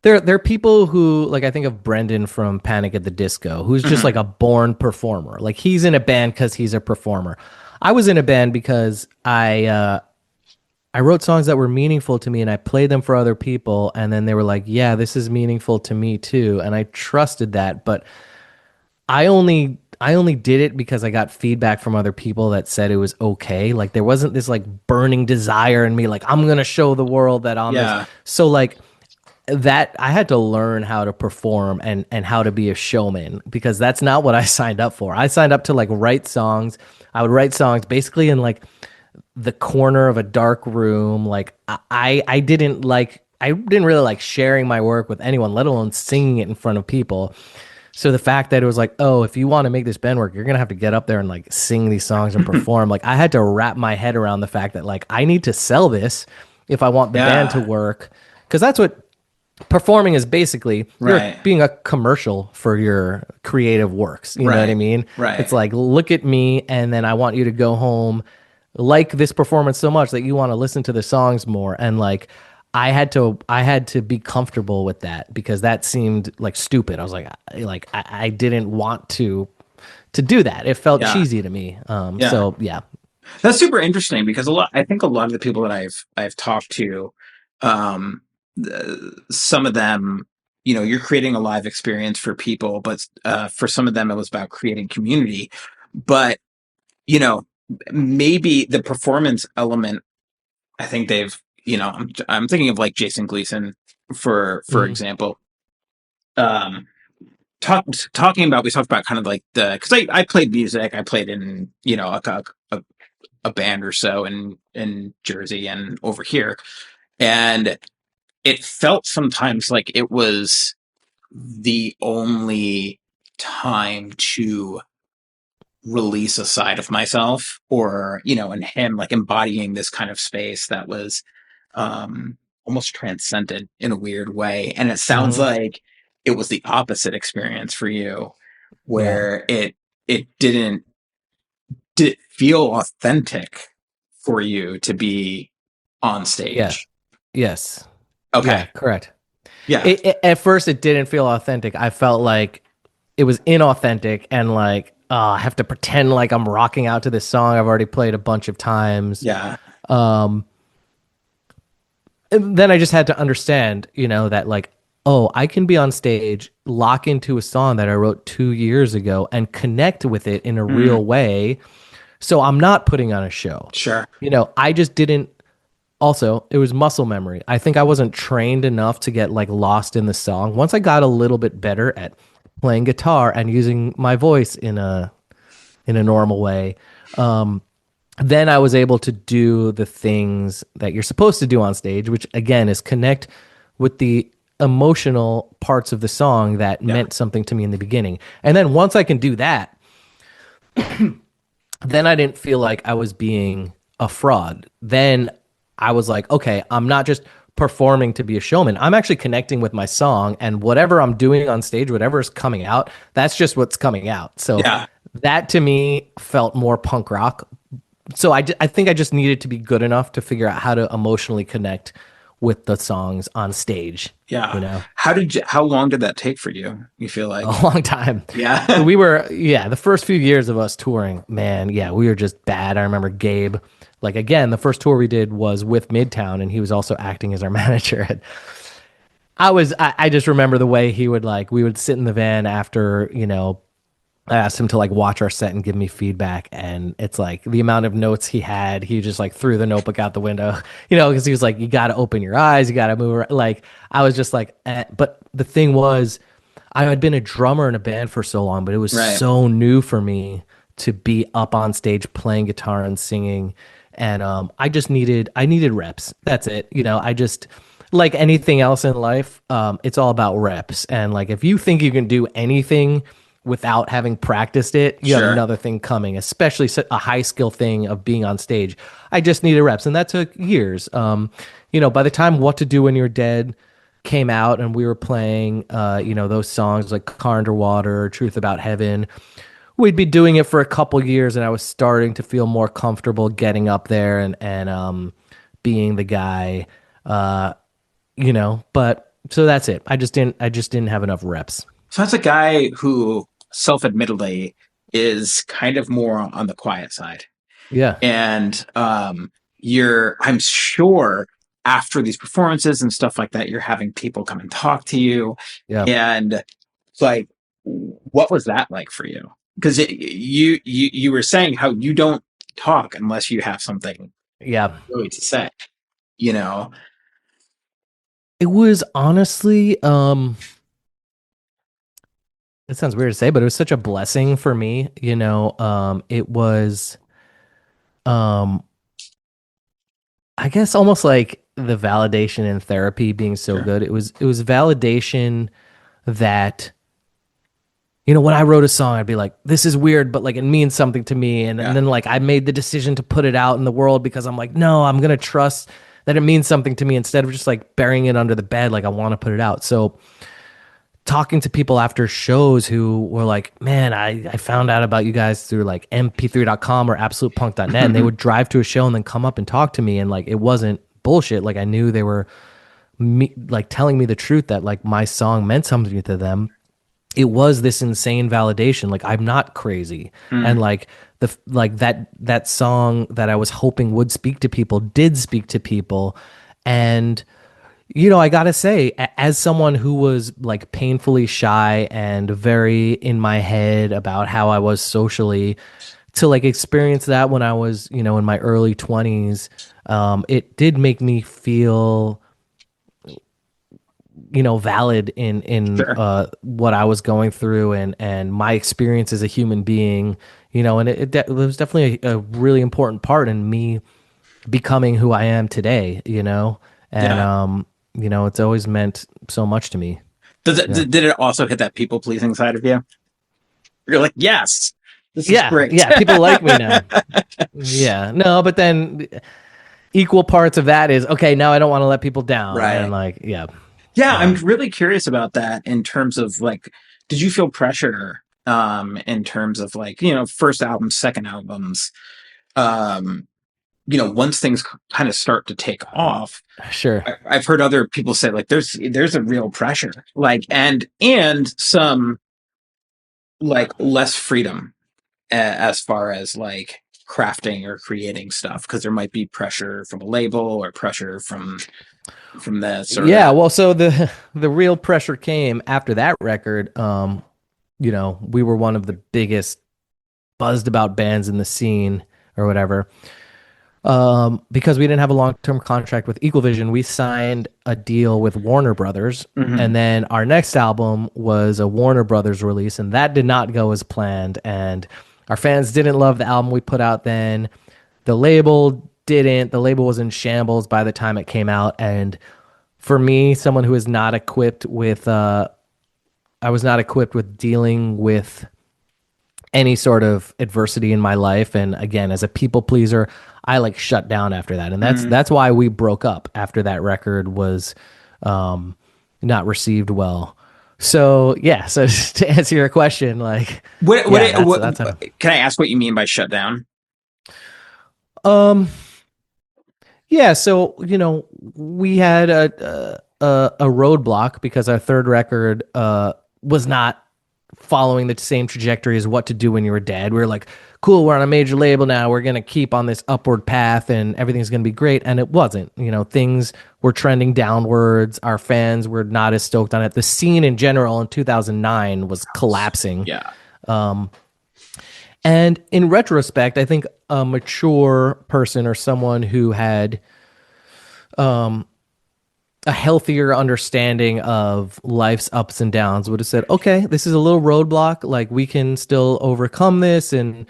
there are people who, like, I think of Brendan from Panic at the Disco, who's just like a born performer. Like, he's in a band because he's a performer. I was in a band because I wrote songs that were meaningful to me, and I played them for other people, and then they were like, yeah, this is meaningful to me too, and I trusted that. But I only did it because I got feedback from other people that said it was okay. Like, there wasn't this like burning desire in me, like, I'm gonna show the world that I'm this. So like, that I had to learn how to perform and how to be a showman because that's not what I signed up for. I signed up to like write songs. I would write songs basically in like the corner of a dark room. Like I didn't really like sharing my work with anyone, let alone singing it in front of people. So the fact that it was like, oh, if you want to make this band work, you're gonna have to get up there and like sing these songs and perform. Like I had to wrap my head around the fact that like I need to sell this if I want the band to Yeah. work. Because that's what performing is basically. You're Right. being a commercial for your creative works. You know what I Right. mean? Right. It's like, look at me, and then I want you to go home like this performance so much that you want to listen to the songs more. And like I had to be comfortable with that because that seemed like stupid. I was I didn't want to do that. It felt Yeah. cheesy to me. Yeah. So yeah. That's super interesting because I think a lot of the people that I've talked to, um, some of them, you're creating a live experience for people, but for some of them, it was about creating community. But you know, maybe the performance element. I think I'm thinking of like Jason Gleason for Mhm. example. Um, talking about we talked about kind of like because I played music. I played in a band or so in Jersey and over here, and it felt sometimes like it was the only time to release a side of myself, or and him like embodying this kind of space that was um almost transcendent in a weird way. And it sounds Mhm. like it was the opposite experience for you, Yeah. where it did feel authentic for you to be on Yeah. stage. Yes. Yeah, Okay. correct. Yeah. At first it didn't feel authentic. I felt like it was inauthentic and like, I have to pretend like I'm rocking out to this song I've already played a bunch of times. Yeah. Um, and then I just had to understand, that like, oh, I can be on stage, lock into a song that I wrote 2 years ago and connect with it in a Mm, real way. So I'm not putting on a show. sure. I just didn't. Also, it was muscle memory. I think I wasn't trained enough to get like lost in the song. Once I got a little bit better at playing guitar and using my voice in a normal way, then I was able to do the things that you're supposed to do on stage, which again is connect with the emotional parts of the song that Yeah. meant something to me in the beginning. And then once I can do that, then I didn't feel like I was being a fraud. Then I was like, okay, I'm not just performing to be a showman. I'm actually connecting with my song, and whatever I'm doing on stage, whatever is coming out, that's just what's coming out. So Yeah. that to me felt more punk rock. So I think I just needed to be good enough to figure out how to emotionally connect with the songs on stage, you Yeah. know? How long did that take for you? You feel A like? long time. Yeah. The first few years of us touring, man, yeah, we were just bad. I remember Gabe, like, again, the first tour we did was with Midtown, and he was also acting as our manager. And I just remember the way he would like, we would sit in the van after, I asked him to like watch our set and give me feedback. And it's like the amount of notes he had, he just like threw the notebook out the window, because he was like, you got to open your eyes, you got to move. Like, I was just like, but the thing was, I had been a drummer in a band for so long, but it was Right. so new for me to be up on stage playing guitar and singing. And I needed reps. That's it. I just, like anything else in life, it's all about reps. And like, if you think you can do anything without having practiced it, you have Sure. another thing coming, especially a high skill thing of being on stage. I just needed reps, and that took years. By the time What to Do When You're Dead came out and we were playing, those songs like Car Underwater, Truth About Heaven, we'd be doing it for a couple years, and I was starting to feel more comfortable getting up there and being the guy, but so that's it. I just didn't have enough reps. So that's a guy who self-admittedly is kind of more on the quiet side. Yeah. And I'm sure after these performances and stuff like that, you're having people come and talk to you. Yeah. And it's like, what was that like for you? Because you were saying how you don't talk unless you have something Yeah. really to say, you know? It was honestly, it sounds weird to say, but it was such a blessing for me. It was, um, I guess almost like the validation in therapy being so Sure. good. It was validation that, when I wrote a song, I'd be like, this is weird, but like it means something to me. And Yeah. then like I made the decision to put it out in the world because I'm like, no, I'm gonna trust that it means something to me instead of just like burying it under the bed. Like I want to put it out. So talking to people after shows who were like, man, I found out about you guys through like mp3.com or absolutepunk.net. And they would drive to a show and then come up and talk to me. And like, it wasn't bullshit. Like I knew they were like telling me the truth that like my song meant something to them. It was this insane validation. Like I'm not crazy. And Mm, like that song that I was hoping would speak to people did speak to people. And I gotta say, as someone who was like painfully shy and very in my head about how I was socially, to like experience that when I was, in my early 20s, it did make me feel, valid in sure. what I was going through and my experience as a human being, and it was definitely a really important part in me becoming who I am today, and Yeah. it's always meant so much to me. Yeah. Did it also hit that people pleasing side of you? You're like, yes, this is Yeah, great. yeah, people like me now. Yeah. No, but then equal parts of that is okay, now I don't want to let people down and Right. like, yeah. Yeah, I'm Yeah. really curious about that in terms of like, did you feel pressure in terms of like, first albums, second albums, um, once things kind of start to take off, Sure. I've heard other people say like there's a real pressure, like and some like less freedom as far as like crafting or creating stuff because there might be pressure from a label or pressure from this or Yeah, that. well, so the real pressure came after that record. We were one of the biggest buzzed about bands in the scene or whatever. Because we didn't have a long-term contract with Equal Vision, we signed a deal with Warner Brothers, and Hmm. then our next album was a Warner Brothers release, and that did not go as planned. And our fans didn't love the album we put out then. The label didn't. The label was in shambles by the time it came out, and for me, someone who is not equipped with, I was not equipped with dealing with any sort of adversity in my life. And again, as a people pleaser, I like shut down after that. And Mm. that's why we broke up after that record was um not received well. So yeah, so to answer your question, like yeah, that's how Can I ask what you mean by shut down? um yeah, so we had a roadblock because our third record was not following the same trajectory as What to Do When You Were Dead. We were like, cool, we're on a major label now. We're going to keep on this upward path and everything's going to be great. And it wasn't. Things were trending downwards. Our fans were not as stoked on it. The scene in general in 2009 was collapsing. Yeah. And in retrospect, I think a mature person or someone who had a healthier understanding of life's ups and downs would have said, okay, this is a little roadblock. Like we can still overcome this. And,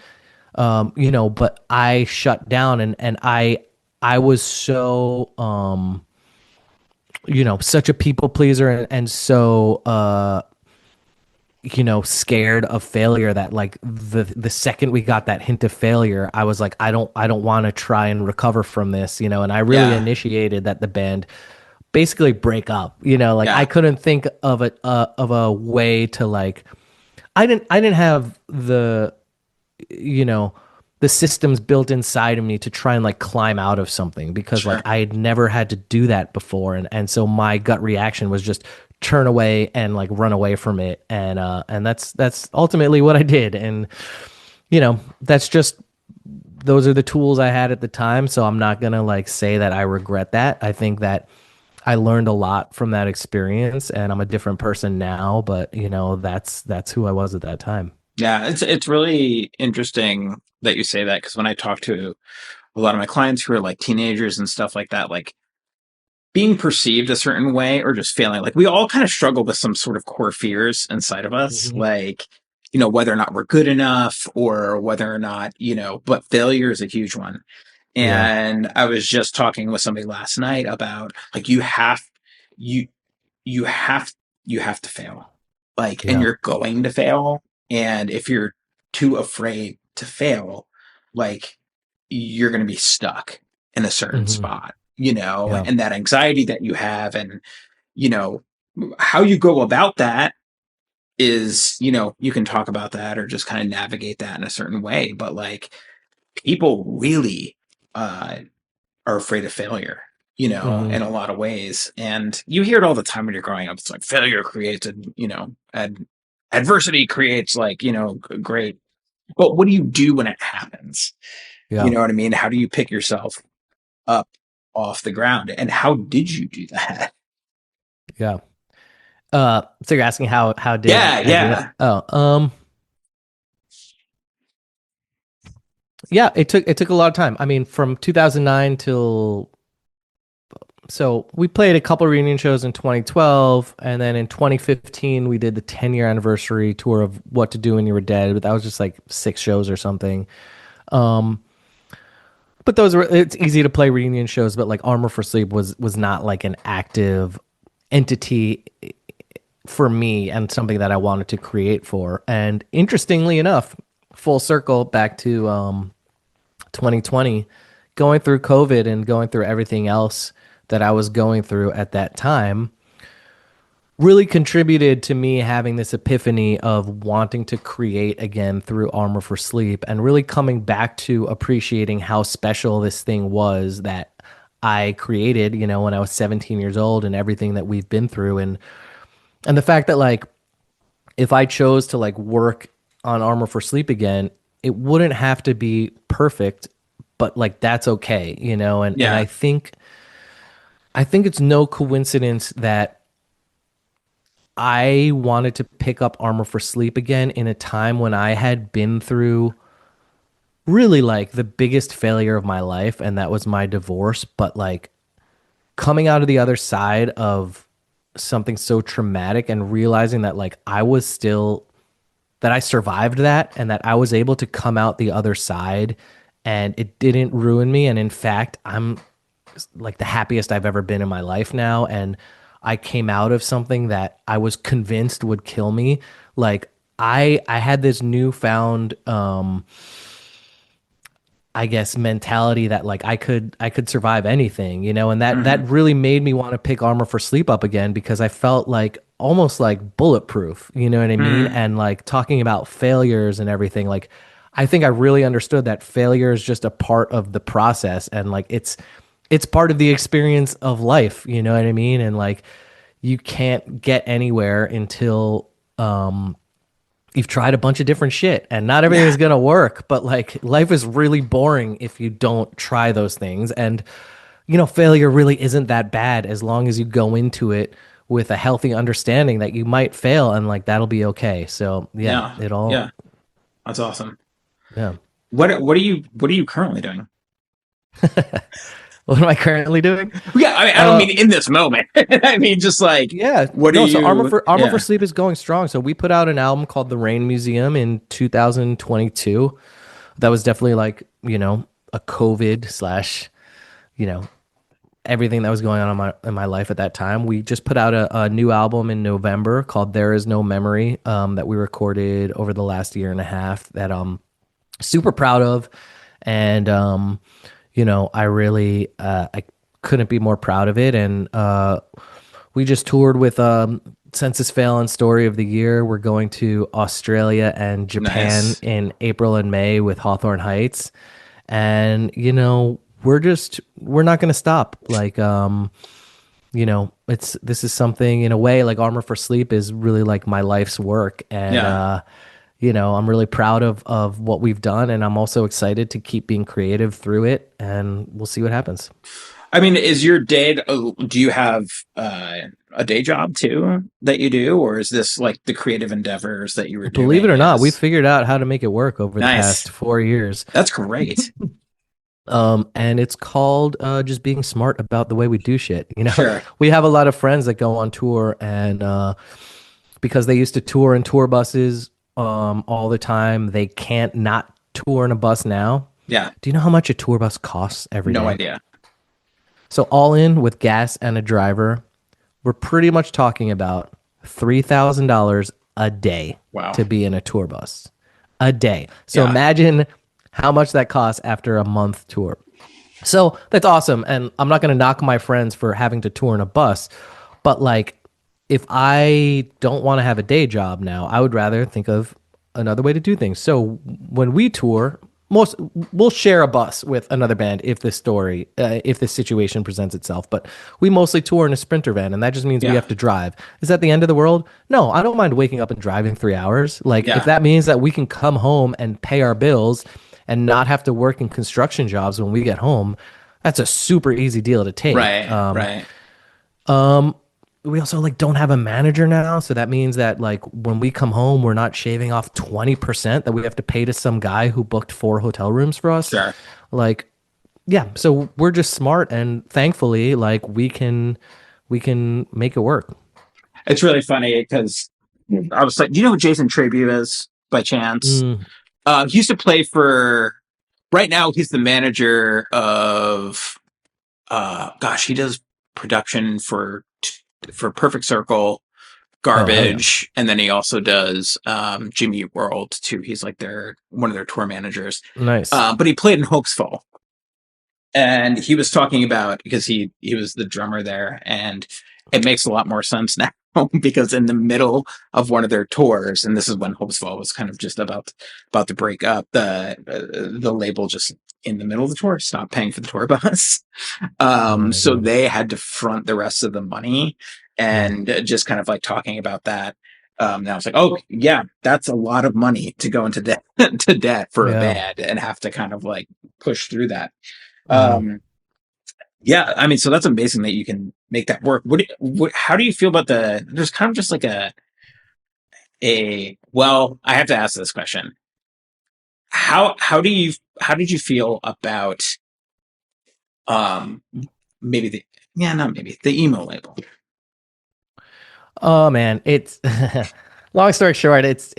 but I shut down and I was so, such a people pleaser and so, scared of failure that like the second we got that hint of failure, I was like, I don't want to try and recover from this, and I really Yeah. initiated that the band basically break up. Like I Yeah. couldn't think of a way to like I didn't have you know the systems built inside of me to try and like climb out of something because like Sure. I had never had to do that before and so my gut reaction was just turn away and like run away from it and that's ultimately what I did and that's just those are the tools I had at the time so I'm not going to like say that I regret that. I think that I learned a lot from that experience and I'm a different person now, but that's who I was at that time. Yeah. It's really interesting that you say that because when I talk to a lot of my clients who are like teenagers and stuff like that, like being perceived a certain way or just failing. Like we all kind of struggle with some sort of core fears inside of us, Mm-hmm. like, whether or not we're good enough or whether or not, but failure is a huge one. Yeah. And I was just talking with somebody last night about like you you have you have to fail. Like, and Yeah. you're going to fail. And if you're too afraid to fail, like you're going to be stuck in a certain Mm-hmm. spot, Yeah. and that anxiety that you have, and you know how you go about that is, you can talk about that or just kind of navigate that in a certain way. But like people really uh are afraid of failure, Mm-hmm. in a lot of ways. And you hear it all the time when you're growing up. It's like failure creates adversity creates, like, great. But what do you do when it happens? You Yeah. know what I mean? How do you pick yourself up off the ground? And how did you do that? Yeah. So you're asking how did Yeah, I do it? yeah. Oh, yeah, it took a lot of time. I mean, from 2009 till so we played a couple reunion shows in 2012, and then in 2015 we did the 10-year anniversary tour of What to Do When You Were Dead, but that was just like 6 shows or something. Um, but those were it's easy to play reunion shows, but like Armor for Sleep was not like an active entity for me and something that I wanted to create for. And interestingly enough, full circle back to 2020, going through COVID and going through everything else that I was going through at that time, really contributed to me having this epiphany of wanting to create again through Armor for Sleep and really coming back to appreciating how special this thing was that I created, when I was 17 years old and everything that we've been through. And the fact that like if I chose to like work on Armor for Sleep again, it wouldn't have to be perfect, but like that's okay, and Yeah. I think it's no coincidence that I wanted to pick up Armor for Sleep again in a time when I had been through really like the biggest failure of my life, and that was my divorce. But like coming out of the other side of something so traumatic and realizing that like that I survived that and that I was able to come out the other side and it didn't ruin me. And in fact, I'm like the happiest I've ever been in my life now. And I came out of something that I was convinced would kill me. Like I had this newfound I guess mentality that like I could survive anything, and that Hmm. really made me want to pick Armor for Sleep up again because I felt like almost like bulletproof, you know what I mean? Hmm. And like talking about failures and everything, like I think I really understood that failure is just a part of the process and like it's part of the experience of life, you know what I mean? And like you can't get anywhere until you've tried a bunch of different shit and not everything Yeah. is going to work, but like life is really boring if you don't try those things. And, failure really isn't that bad as long as you go into it with a healthy understanding that you might fail and like that'll be okay. So, yeah, Yeah. it all, Yeah. That's awesome. yeah. What are you currently doing? What am I currently doing? Yeah, I mean, I don't Uh, mean in this moment. I mean, just like, yeah, what are no. So Armor you? for Armor for Yeah, Sleep is going strong. So we put out an album called The Rain Museum in 2022. That was definitely like a COVID slash you know everything that was going on in my life at that time. We just put out a new album in November called There Is No Memory, that we recorded over the last year and a half that I'm super proud of. And I really I couldn't be more proud of it. And we just toured with Census Fail and Story of the Year. We're going to Australia and Japan nice. in April and May with Hawthorne Heights. And we're not going to stop. Like it's this is something in a way like Armor for Sleep is really like my life's work. And Yeah. I'm really proud of what we've done, and I'm also excited to keep being creative through it, and we'll see what happens. I mean, is your day? Do you have a day job too that you do, or is this like the creative endeavors that you were Believe it doing? or not, we As figured out how to make it work over the nice. past 4 years. That's great. And it's called just being smart about the way we do shit. Sure. We have a lot of friends that go on tour, and because they used to tour in tour buses all the time, they can't not tour in a bus now. Yeah. Do you know how much a tour bus costs every No day? idea. So all in with gas and a driver, we're pretty much talking about $3,000 a day Wow. to be in a tour bus. A day. So Yeah. imagine how much that costs after a month tour. So that's awesome. And I'm not going to knock my friends for having to tour in a bus, but like if I don't want to have a day job now, I would rather think of another way to do things. So when we tour, most we'll share a bus with another band if this situation presents itself. But we mostly tour in a Sprinter van, and that just means we Yeah. have to drive. Is that the end of the world? No, I don't mind waking up and driving 3 hours. Like if Yeah. that means that we can come home and pay our bills and not have to work in construction jobs when we get home, that's a super easy deal to take. Right. Right. We also like don't have a manager now, so that means that like when we come home, we're not shaving off 20% that we have to pay to some guy who booked 4 hotel rooms for us. Sure. Like, yeah, so we're just smart, and thankfully, like we can make it work. It's really funny because I was like, do you know who Jason Tribute is by chance? Mm. He used to play for. Right now, he's the manager of. Gosh, he does production for Perfect Circle, Oh, hell yeah. Garbage, and then he also does Jimmy Eat World too. He's like their one of their tour managers. Nice. But he played in Hoaxful, and he was talking about because he was the drummer there, and it makes a lot more sense now because in the middle of one of their tours, and this is when Hopesfall was kind of just about to break up, the label just in the middle of the tour stopped paying for the tour bus, Oh my so god. they had to front the rest of the money, Yeah. and just kind of like talking about that. And I was like, oh yeah, that's a lot of money to go into debt to debt for a Yeah. band and have to kind of like push through that. Mm. Um, yeah, I mean, so that's amazing that you can make that work. How do you feel about there's kind of just like well, I have to ask this question. How did you feel about, um, maybe not maybe the emo label? Oh man, it's long story short, it's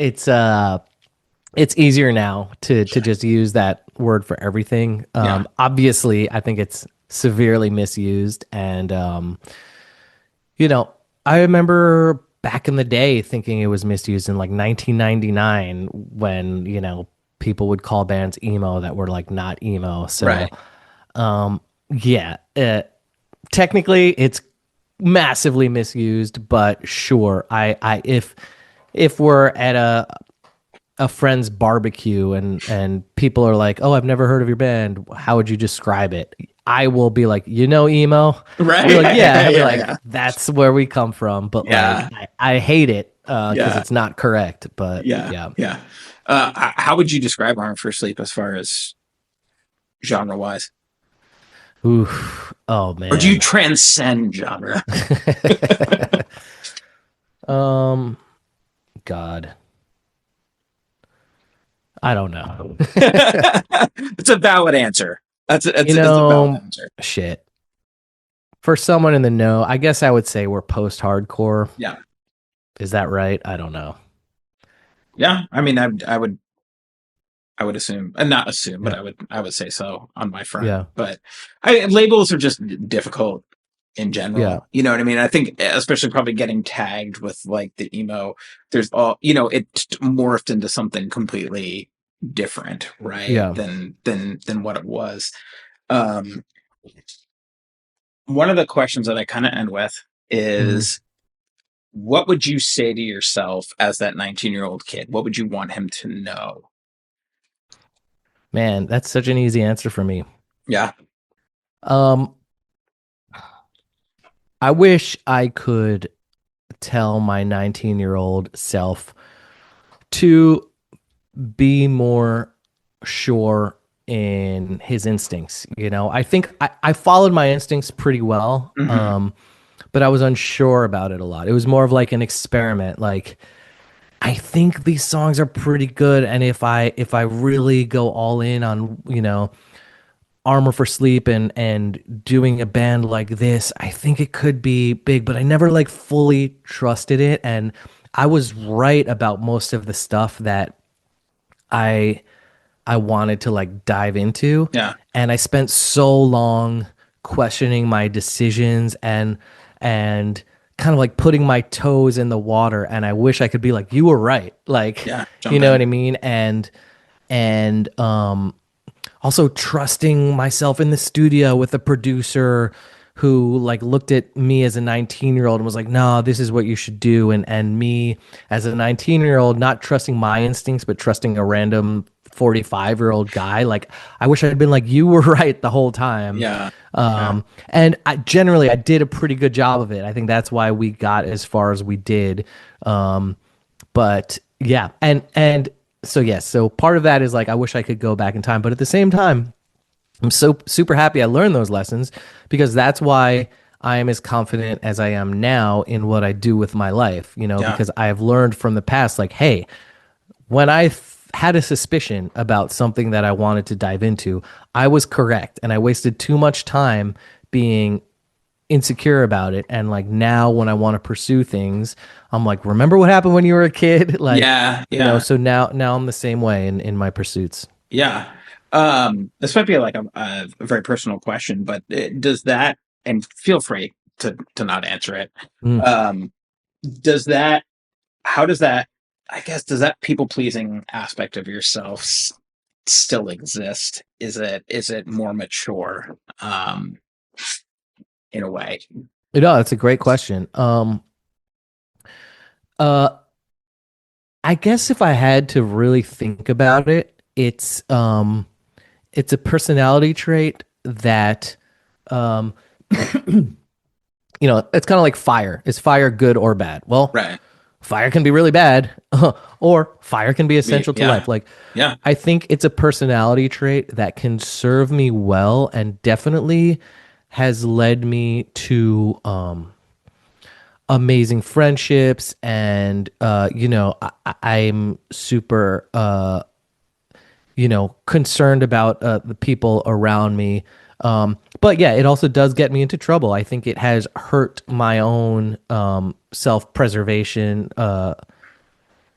easier now to Sure. just use that word for everything. Yeah. Obviously, I think it's severely misused, and I remember back in the day thinking it was misused in like 1999 when people would call bands emo that were like not emo. So Right. yeah, technically it's massively misused, but sure, I if we're at a friend's barbecue and people are like, "Oh, I've never heard of your band. How would you describe it?" I will be like, emo?" Right. I'll be like, "Yeah." I'll be Yeah. like, Yeah. "That's where we come from." But like, Yeah. I hate it because Yeah. it's not correct. But Yeah. yeah. Yeah. How would you describe Arm for Sleep as far as genre wise? Ooh. Oh Or do you man. transcend genre? um. God. I don't know. It's a valid answer. You It's a valid know, answer. shit. For someone in the know, I guess I would say we're post-hardcore. Yeah. Is that right? I don't know. Yeah. I mean, I would assume, and not assume, but Yeah. I would say so on my front. Yeah. But labels are just difficult in Yeah. general. You know what I mean? I think, especially probably getting tagged with like the emo, there's all, it morphed into something completely different, right? Yeah. Than what it was. Um, One of the questions that I kind of end with Mhm. is, what would you say to yourself as that 19-year-old kid? What would you want him to know? Man, that's such an easy answer for me. Yeah. Um, I wish I could tell my 19-year-old self to be more sure in his instincts. I think I followed my instincts pretty well. Hmm. But I was unsure about it a lot. It was more of like an experiment. Like, I think these songs are pretty good, and if I really go all in on Armor for Sleep and doing a band like this, I think it could be big, but I never like fully trusted it. And I was right about most of the stuff that I I wanted to like dive into. Yeah. And I spent so long questioning my decisions and kind of like putting my toes in the water. And I wish I could be like, you were right. Like, Yeah. you Jump know what in. I mean? And also trusting myself in the studio with a producer who like looked at me as a 19-year-old and was like, no, this is what you should do. And me as a 19-year-old, not trusting my instincts, but trusting a random 45-year-old guy. Like, I wish I'd been like, you were right the whole time. Yeah. Yeah. And I did a pretty good job of it. I think that's why we got as far as we did. But yeah, and so yes, so part of that is like I wish I could go back in time, but at the same time, I'm so super happy I learned those lessons because that's why I am as confident as I am now in what I do with my life, Yeah. because I have learned from the past, like, hey, when had a suspicion about something that I wanted to dive into, I was correct and I wasted too much time being insecure about it. And like now when I want to pursue things, I'm like, remember what happened when you were a kid? Like, Yeah. Yeah. so now I'm the same way in my pursuits. Yeah. This might be like a very personal question, but does that, and feel free to not answer it. Mm. Um, does that, how does that, I guess, does that people pleasing aspect of yourself still exist? Is it more mature, in a way? That's a great question. Uh, I guess if I had to really think about it, it's a personality trait that, um, it's kind of like fire. Is fire good or bad? Well, Right. fire can be really bad, or fire can be essential to Yeah. life. Like, Yeah. I think it's a personality trait that can serve me well and definitely has led me to amazing friendships. And I'm super concerned about the people around me. But yeah, it also does get me into trouble. I think it has hurt my own self-preservation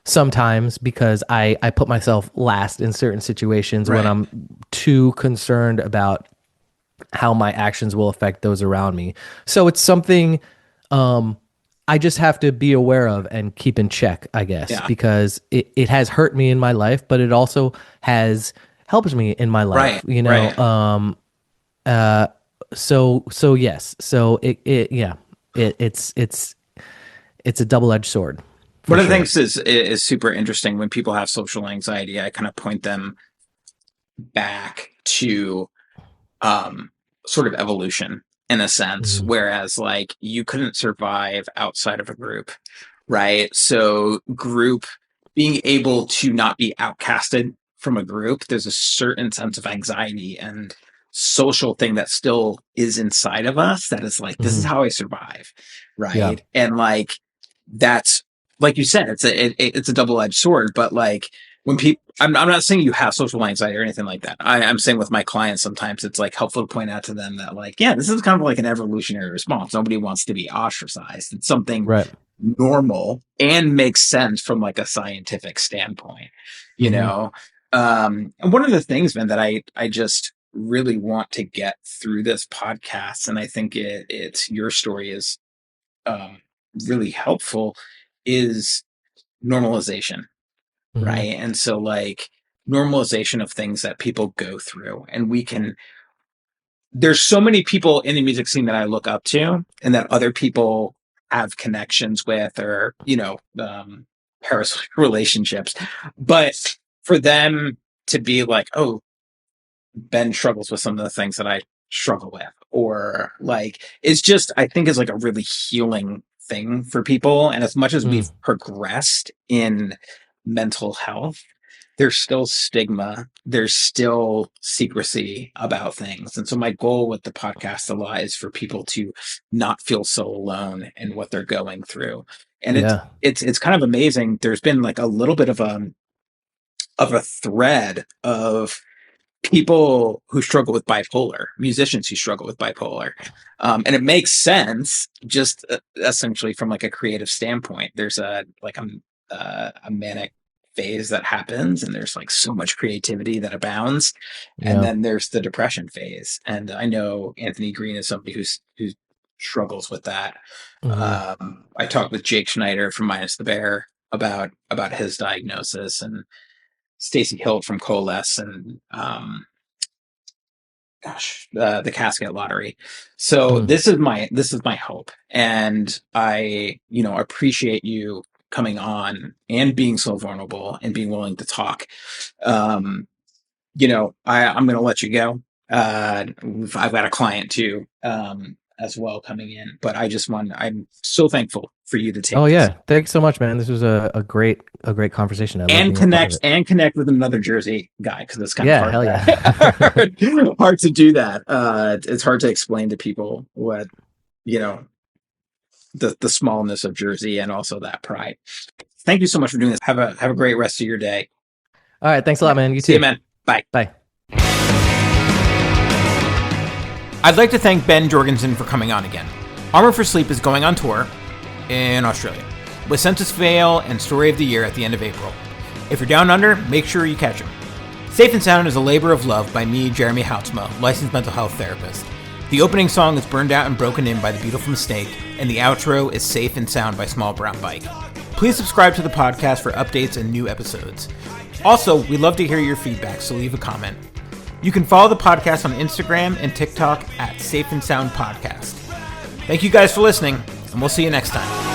sometimes because I put myself last in certain situations when Right. I'm too concerned about how my actions will affect those around me. So it's something um, I just have to be aware of and keep in check, I guess, Yeah. because it has hurt me in my life, but it also has helped me in my Right. life, Right. uh, so yes. So it yeah, it's a double-edged sword for One of the sure. things is super interesting when people have social anxiety. I kind of point them back to um, sort of evolution in a sense, Mhm. whereas like you couldn't survive outside of a group, right? So group being able to not be outcasted from a group, there's a certain sense of anxiety and social thing that still is inside of us that is like, this is Mhm. how I survive, Yeah. right? And like that's like you said, it's a double edged sword, but like when people, I'm not saying you have social anxiety or anything like that. I'm saying with my clients, sometimes it's like helpful to point out to them that like, yeah, this is kind of like an evolutionary response. Nobody wants to be ostracized. It's something Right. normal and makes sense from like a scientific standpoint, you Hmm. know? And one of the things, man, that I just really want to get through this podcast, and I think it's your story is um, really helpful, is normalization, Hmm. right? And so like normalization of things that people go through, and we can, there's so many people in the music scene that I look up to and that other people have connections with, or parasocial relationships, but for them to be like, oh, Ben struggles with some of the things that I struggle with, or like it's just, I think is like a really healing thing for people. And as much as Mm. we've progressed in mental health, there's still stigma, there's still secrecy about things. And so my goal with the podcast a lot is for people to not feel so alone in what they're going through. And Yeah. it's kind of amazing. There's been like a little bit of a thread of people who struggle with bipolar, musicians who struggle with bipolar. And it makes sense just essentially from like a creative standpoint. There's a manic phase that happens, and there's like so much creativity that abounds. And then there's the depression phase. And I know Anthony Green is somebody who struggles with that. I talked with Jake Schneider from Minus the Bear about his diagnosis, and Stacey Hilt from Coalesce, and the Casket Lottery. So this is my hope, and I appreciate you coming on and being so vulnerable and being willing to talk. I'm going to let you go. I've got a client too, as well coming in, but I'm so thankful for you to take. Oh yeah. Thanks so much, man. This was a great conversation. And connect with another Jersey guy. Cause it's kind of hard. Hell yeah. Hard to do that. It's hard to explain to people what, the smallness of Jersey and also that pride. Thank you so much for doing this. Have a great rest of your day. All right. Thanks a lot, man. You too. See you, man. Bye. Bye. I'd like to thank Ben Jorgensen for coming on again. Armor for Sleep is going on tour in Australia with Census Vale and Story of the Year at the end of April. If you're down under, make sure you catch them. Safe and Sound is a labor of love by me, Jeremy Houtsma, licensed mental health therapist. The opening song is Burned Out and Broken In by The Beautiful Mistake, and the outro is Safe and Sound by Small Brown Bike. Please subscribe to the podcast for updates and new episodes. Also, we'd love to hear your feedback, so leave a comment. You can follow the podcast on Instagram and TikTok at Safe and Sound Podcast. Thank you guys for listening, and we'll see you next time.